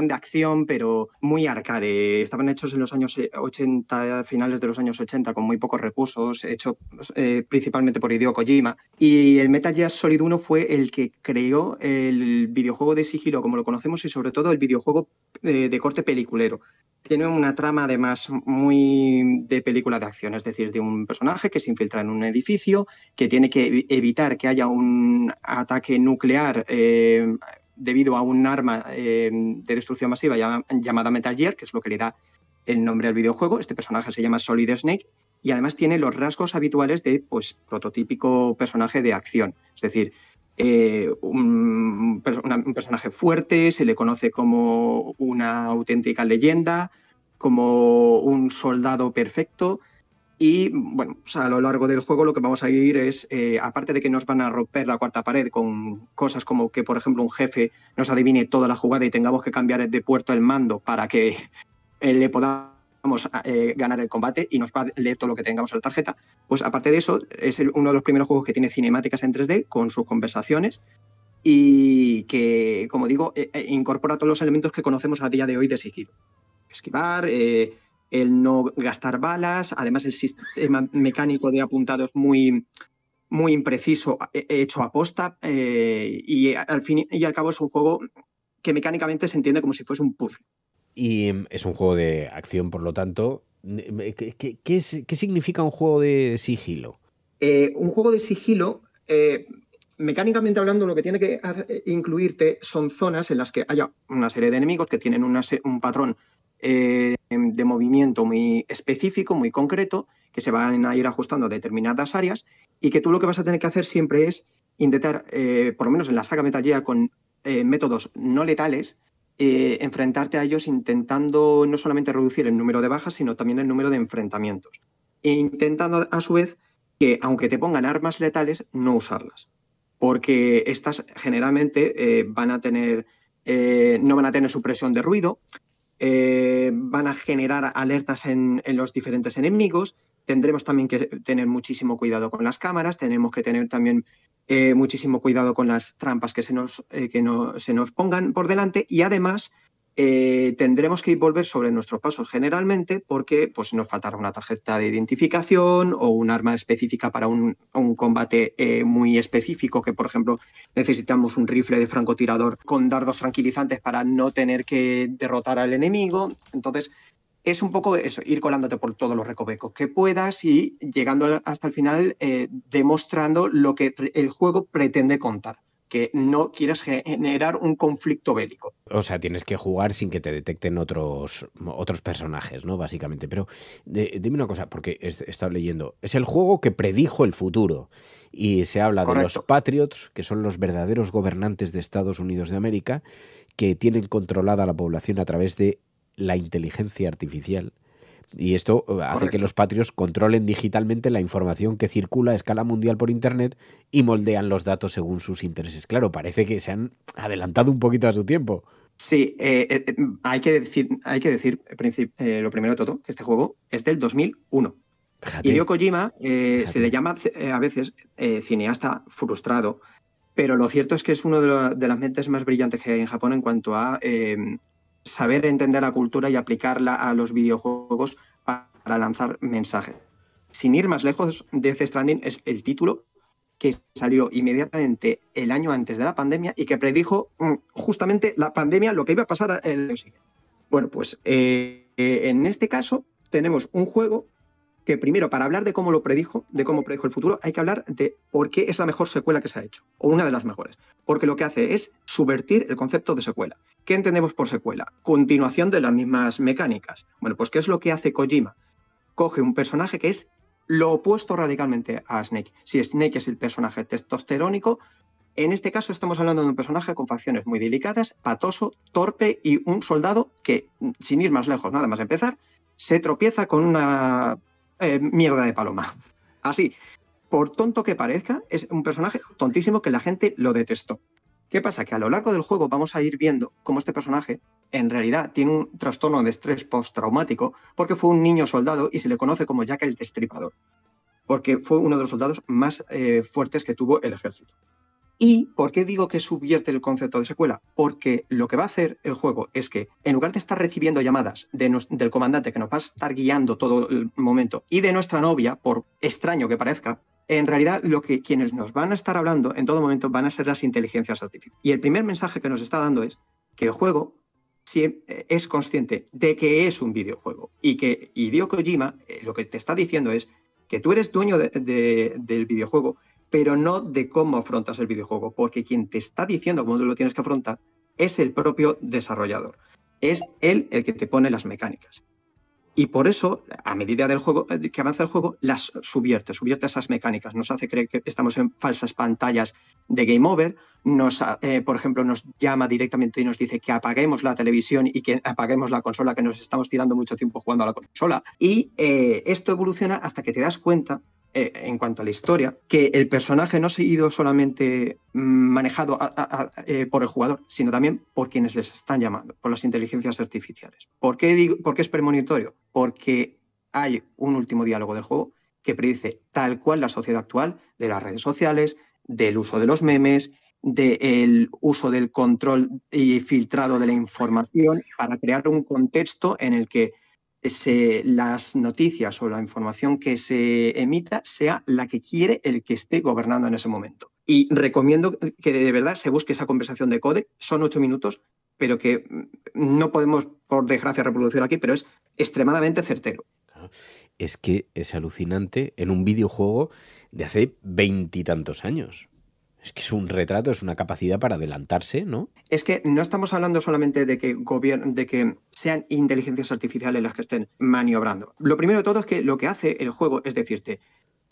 de acción, pero muy arcade. Estaban hechos en los años 80, finales de los años 80, con muy pocos recursos, hechos principalmente por Hideo Kojima. Y el Metal Gear Solid 1 fue el que creó el videojuego de sigilo como lo conocemos y sobre todo el videojuego de corte peliculero. Tiene una trama además muy de película de acción, es decir, de un personaje que se infiltra en un edificio, que tiene que evitar que haya un ataque nuclear debido a un arma de destrucción masiva llamada Metal Gear, que es lo que le da el nombre al videojuego. Este personaje se llama Solid Snake y además tiene los rasgos habituales de prototípico personaje de acción. Es decir, un personaje fuerte, se le conoce como una auténtica leyenda, como un soldado perfecto. Y bueno, a lo largo del juego lo que vamos a ir es, aparte de que nos van a romper la cuarta pared con cosas como que, por ejemplo, un jefe nos adivine toda la jugada y tengamos que cambiar de puerto el mando para que le podamos ganar el combate y nos va a leer todo lo que tengamos en la tarjeta. Pues aparte de eso, es uno de los primeros juegos que tiene cinemáticas en 3D con sus conversaciones y que, como digo, incorpora todos los elementos que conocemos a día de hoy de sigilo. Esquivar, el no gastar balas, además el sistema mecánico de apuntado es muy impreciso, hecho a posta, y al fin y al cabo es un juego que mecánicamente se entiende como si fuese un puzzle. Y es un juego de acción, por lo tanto. ¿Qué significa un juego de sigilo? Un juego de sigilo, mecánicamente hablando, lo que tiene que incluirte son zonas en las que haya una serie de enemigos que tienen un patrón de movimiento muy específico, muy concreto, que se van a ir ajustando a determinadas áreas y que tú lo que vas a tener que hacer siempre es intentar, por lo menos en la saga Metal Gear, con métodos no letales, enfrentarte a ellos intentando no solamente reducir el número de bajas, sino también el número de enfrentamientos. E intentando a su vez que, aunque te pongan armas letales, no usarlas. Porque estas generalmente no van a tener supresión de ruido, van a generar alertas en los diferentes enemigos. Tendremos también que tener muchísimo cuidado con las cámaras, tenemos que tener también muchísimo cuidado con las trampas que se nos pongan por delante y además tendremos que volver sobre nuestros pasos generalmente porque pues, nos faltará una tarjeta de identificación o un arma específica para un combate muy específico, que por ejemplo necesitamos un rifle de francotirador con dardos tranquilizantes para no tener que derrotar al enemigo. Entonces es un poco eso, ir colándote por todos los recovecos que puedas y llegando hasta el final demostrando lo que el juego pretende contar, que no quieres generar un conflicto bélico. O sea, tienes que jugar sin que te detecten otros personajes, ¿no? Básicamente. Pero dime una cosa, porque he estado leyendo. Es el juego que predijo el futuro y se habla de los Patriots, que son los verdaderos gobernantes de Estados Unidos de América, que tienen controlada la población a través de la inteligencia artificial. Y esto hace que los Patriots controlen digitalmente la información que circula a escala mundial por Internet y moldean los datos según sus intereses. Claro, parece que se han adelantado un poquito a su tiempo. Sí, hay que decir lo primero de todo, que este juego es del 2001. Fíjate. Hideo Kojima se le llama a veces cineasta frustrado, pero lo cierto es que es uno de las mentes más brillantes que hay en Japón en cuanto a saber entender la cultura y aplicarla a los videojuegos para lanzar mensajes. Sin ir más lejos, Death Stranding es el título que salió inmediatamente el año antes de la pandemia y que predijo justamente la pandemia, lo que iba a pasar el año siguiente. Bueno, pues en este caso tenemos un juego que primero, para hablar de cómo predijo el futuro, hay que hablar de por qué es la mejor secuela que se ha hecho, o una de las mejores. Porque lo que hace es subvertir el concepto de secuela. ¿Qué entendemos por secuela? Continuación de las mismas mecánicas. Bueno, pues ¿qué es lo que hace Kojima? Coge un personaje que es lo opuesto radicalmente a Snake. Si Snake es el personaje testosterónico, en este caso estamos hablando de un personaje con facciones muy delicadas, patoso, torpe y un soldado que, sin ir más lejos, nada más empezar, se tropieza con una mierda de paloma. Así, por tonto que parezca, es un personaje tontísimo que la gente lo detestó. ¿Qué pasa? Que a lo largo del juego vamos a ir viendo cómo este personaje en realidad tiene un trastorno de estrés postraumático porque fue un niño soldado y se le conoce como Jack el Destripador, porque fue uno de los soldados más fuertes que tuvo el ejército. ¿Y por qué digo que subvierte el concepto de secuela? Porque lo que va a hacer el juego es que, en lugar de estar recibiendo llamadas del comandante que nos va a estar guiando todo el momento y de nuestra novia, por extraño que parezca, en realidad quienes nos van a estar hablando en todo momento van a ser las inteligencias artificiales. Y el primer mensaje que nos está dando es que el juego es consciente de que es un videojuego y que Hideo Kojima lo que te está diciendo es que tú eres dueño del videojuego, pero no de cómo afrontas el videojuego, porque quien te está diciendo cómo tú lo tienes que afrontar es el propio desarrollador. Es él el que te pone las mecánicas. Y por eso, a medida del juego que avanza el juego, las subvierte esas mecánicas. Nos hace creer que estamos en falsas pantallas de Game Over. Por ejemplo, nos llama directamente y nos dice que apaguemos la televisión y que apaguemos la consola, que nos estamos tirando mucho tiempo jugando a la consola. Y esto evoluciona hasta que te das cuenta en cuanto a la historia, que el personaje no ha sido solamente manejado por el jugador, sino también por quienes les están llamando, por las inteligencias artificiales. ¿Por qué es premonitorio? Porque hay un último diálogo del juego que predice tal cual la sociedad actual de las redes sociales, del uso de los memes, del uso del control y filtrado de la información para crear un contexto en el que las noticias o la información que se emita sea la que quiere el que esté gobernando en ese momento. Y recomiendo que de verdad se busque esa conversación de Codec. Son 8 minutos, pero que no podemos, por desgracia, reproducir aquí, pero es extremadamente certero. Es que es alucinante en un videojuego de hace 20 y tantos años. Es que es un retrato, es una capacidad para adelantarse, ¿no? Es que no estamos hablando solamente de que sean inteligencias artificiales las que estén maniobrando. Lo primero de todo es que lo que hace el juego es decirte,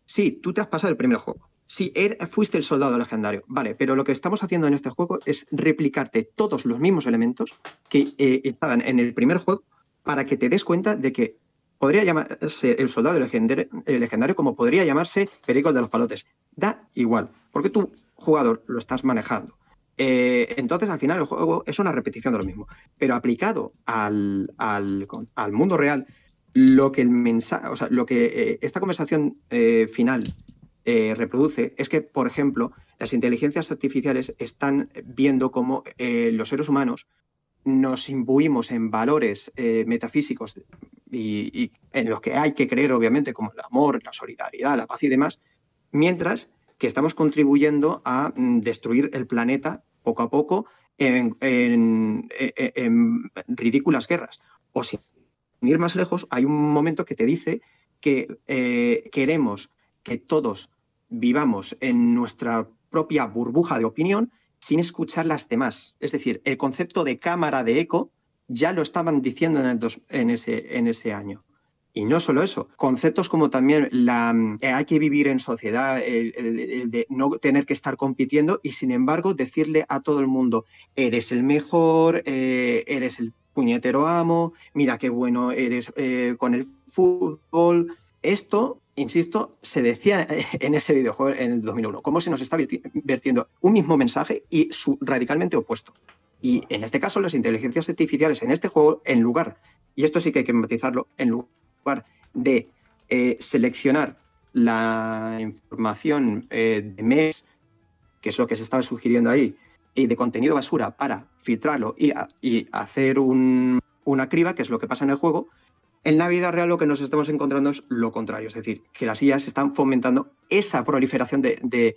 sí, tú te has pasado el primer juego, sí, fuiste el soldado legendario, vale, pero lo que estamos haciendo en este juego es replicarte todos los mismos elementos que estaban en el primer juego para que te des cuenta de que podría llamarse el soldado legendario como podría llamarse Pericos de los Palotes. Da igual, porque tú, jugador, lo estás manejando. Entonces, al final, el juego es una repetición de lo mismo. Pero aplicado al mundo real, lo que esta conversación final reproduce es que, por ejemplo, las inteligencias artificiales están viendo cómo los seres humanos nos imbuimos en valores metafísicos y en los que hay que creer, obviamente, como el amor, la solidaridad, la paz y demás, mientras que estamos contribuyendo a destruir el planeta poco a poco en ridículas guerras. O sin ir más lejos, hay un momento que te dice que queremos que todos vivamos en nuestra propia burbuja de opinión sin escuchar las demás. Es decir, el concepto de cámara de eco ya lo estaban diciendo en ese año. Y no solo eso, conceptos como también hay que vivir en sociedad, el de no tener que estar compitiendo y sin embargo decirle a todo el mundo, eres el mejor, eres el puñetero amo, mira qué bueno eres con el fútbol. Esto, insisto, se decía en ese videojuego en el 2001, cómo se nos está vertiendo un mismo mensaje y radicalmente opuesto. Y en este caso las inteligencias artificiales en este juego, en lugar, y esto sí que hay que matizarlo, en lugar de seleccionar la información de memes, que es lo que se estaba sugiriendo ahí, y de contenido basura para filtrarlo y hacer una criba, que es lo que pasa en el juego, en la vida real lo que nos estamos encontrando es lo contrario, es decir, que las IAs están fomentando esa proliferación de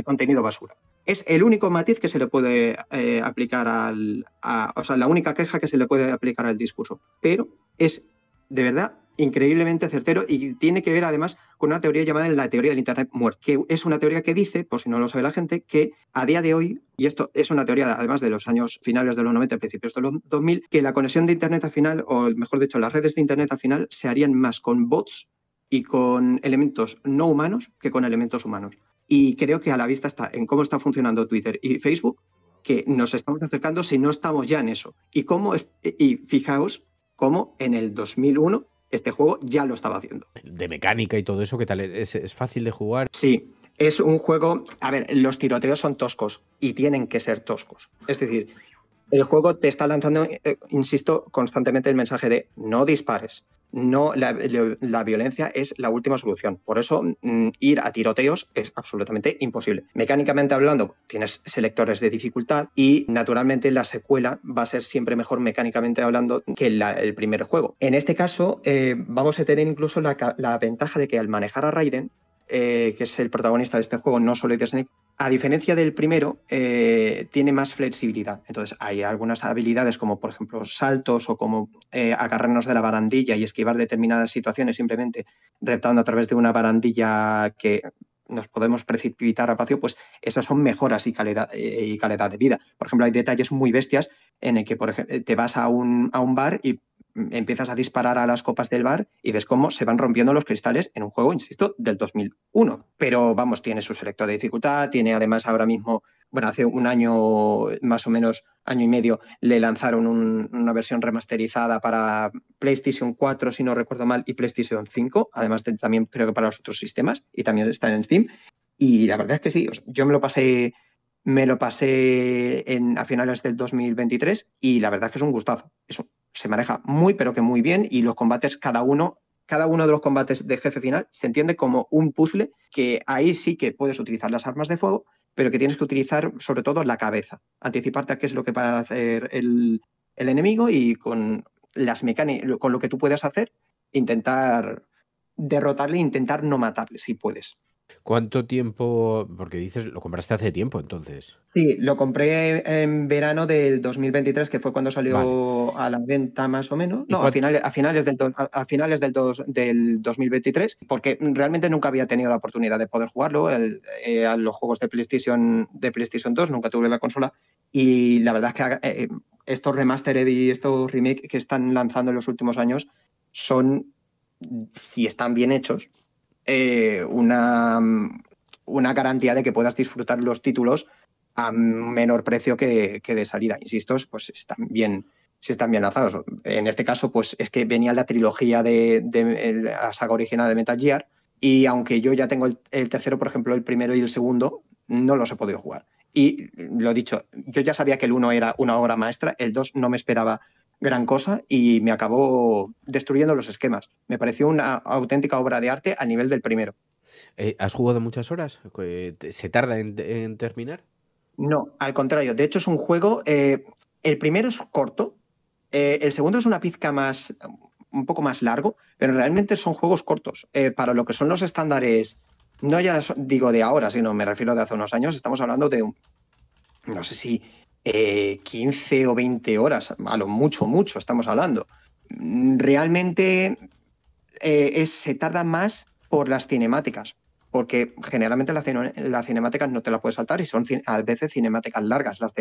contenido basura. Es el único matiz que se le puede aplicar la única queja que se le puede aplicar al discurso. Pero es, de verdad, increíblemente certero y tiene que ver, además, con una teoría llamada la teoría del Internet muerto, que es una teoría que dice, por si no lo sabe la gente, que a día de hoy, y esto es una teoría, además de los años finales de los 90, principios de los 2000, que la conexión de Internet al final, o mejor dicho, las redes de Internet al final, se harían más con bots y con elementos no humanos que con elementos humanos. Y creo que a la vista está en cómo está funcionando Twitter y Facebook, que nos estamos acercando si no estamos ya en eso. Y fijaos cómo en el 2001 este juego ya lo estaba haciendo. De mecánica y todo eso, ¿qué tal? ¿Es fácil de jugar? Sí, es un juego... A ver, los tiroteos son toscos y tienen que ser toscos. Es decir, el juego te está lanzando, insisto, constantemente el mensaje de no dispares. No, la violencia es la última solución. Por eso ir a tiroteos es absolutamente imposible. Mecánicamente hablando, tienes selectores de dificultad y naturalmente la secuela va a ser siempre mejor mecánicamente hablando que el primer juego. En este caso vamos a tener incluso la ventaja de que al manejar a Raiden, que es el protagonista de este juego, no Solid Snake, a diferencia del primero, tiene más flexibilidad. Entonces hay algunas habilidades como por ejemplo saltos o como agarrarnos de la barandilla y esquivar determinadas situaciones simplemente reptando a través de una barandilla que nos podemos precipitar al vacío, pues esas son mejoras y calidad de vida. Por ejemplo, hay detalles muy bestias en el que por ejemplo, te vas a un bar y empiezas a disparar a las copas del bar y ves cómo se van rompiendo los cristales en un juego, insisto, del 2001. Pero vamos, tiene su selector de dificultad, tiene además ahora mismo, bueno, hace un año, más o menos, año y medio, le lanzaron una versión remasterizada para PlayStation 4, si no recuerdo mal, y PlayStation 5, además también creo que para los otros sistemas, y también está en Steam. Y la verdad es que sí, yo me lo pasé a finales del 2023 y la verdad es que es un gustazo. Eso se maneja muy, pero que muy bien, y los combates, cada uno de los combates de jefe final se entiende como un puzzle, que ahí sí que puedes utilizar las armas de fuego, pero que tienes que utilizar sobre todo la cabeza, anticiparte a qué es lo que va a hacer el enemigo, y con las mecánicas, con lo que tú puedes hacer, intentar derrotarle e intentar no matarle si puedes. ¿Cuánto tiempo? Porque dices, lo compraste hace tiempo, entonces. Sí, lo compré en verano del 2023, que fue cuando salió a la venta más o menos. No, a finales del 2023, porque realmente nunca había tenido la oportunidad de poder jugarlo a los juegos de PlayStation 2, nunca tuve la consola. Y la verdad es que estos remastered y estos remake que están lanzando en los últimos años son, si están bien hechos, una garantía de que puedas disfrutar los títulos a menor precio que de salida. Insisto, pues están bien lanzados. En este caso, pues es que venía la trilogía de la saga original de Metal Gear, y aunque yo ya tengo el tercero, por ejemplo, el primero y el segundo, no los he podido jugar. Y lo dicho, yo ya sabía que el 1 era una obra maestra, el 2 no me esperaba gran cosa y me acabó destruyendo los esquemas. Me pareció una auténtica obra de arte a nivel del primero. ¿Has jugado muchas horas? ¿Se tarda en terminar? No, al contrario. De hecho, es un juego... el primero es corto, el segundo es una pizca más, un poco más largo, pero realmente son juegos cortos. Para lo que son los estándares, no ya digo de ahora, sino me refiero de hace unos años, estamos hablando de, no sé si 15 o 20 horas, a lo mucho estamos hablando. Realmente se tarda más por las cinemáticas, porque generalmente las cinemáticas no te las puedes saltar y son a veces cinemáticas largas las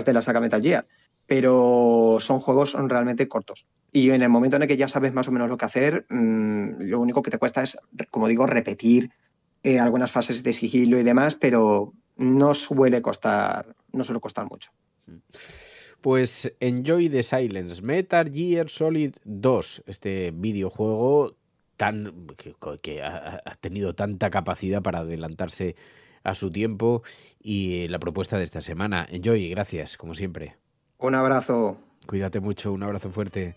de la saga Metal Gear, pero son juegos realmente cortos. Y en el momento en el que ya sabes más o menos lo que hacer, lo único que te cuesta es, como digo, repetir algunas fases de sigilo y demás, pero no suele costar mucho. Pues Enjoy the Silence, Metal Gear Solid 2, este videojuego que ha tenido tanta capacidad para adelantarse a su tiempo, y la propuesta de esta semana. Enjoy, gracias, como siempre. Un abrazo. Cuídate mucho, un abrazo fuerte.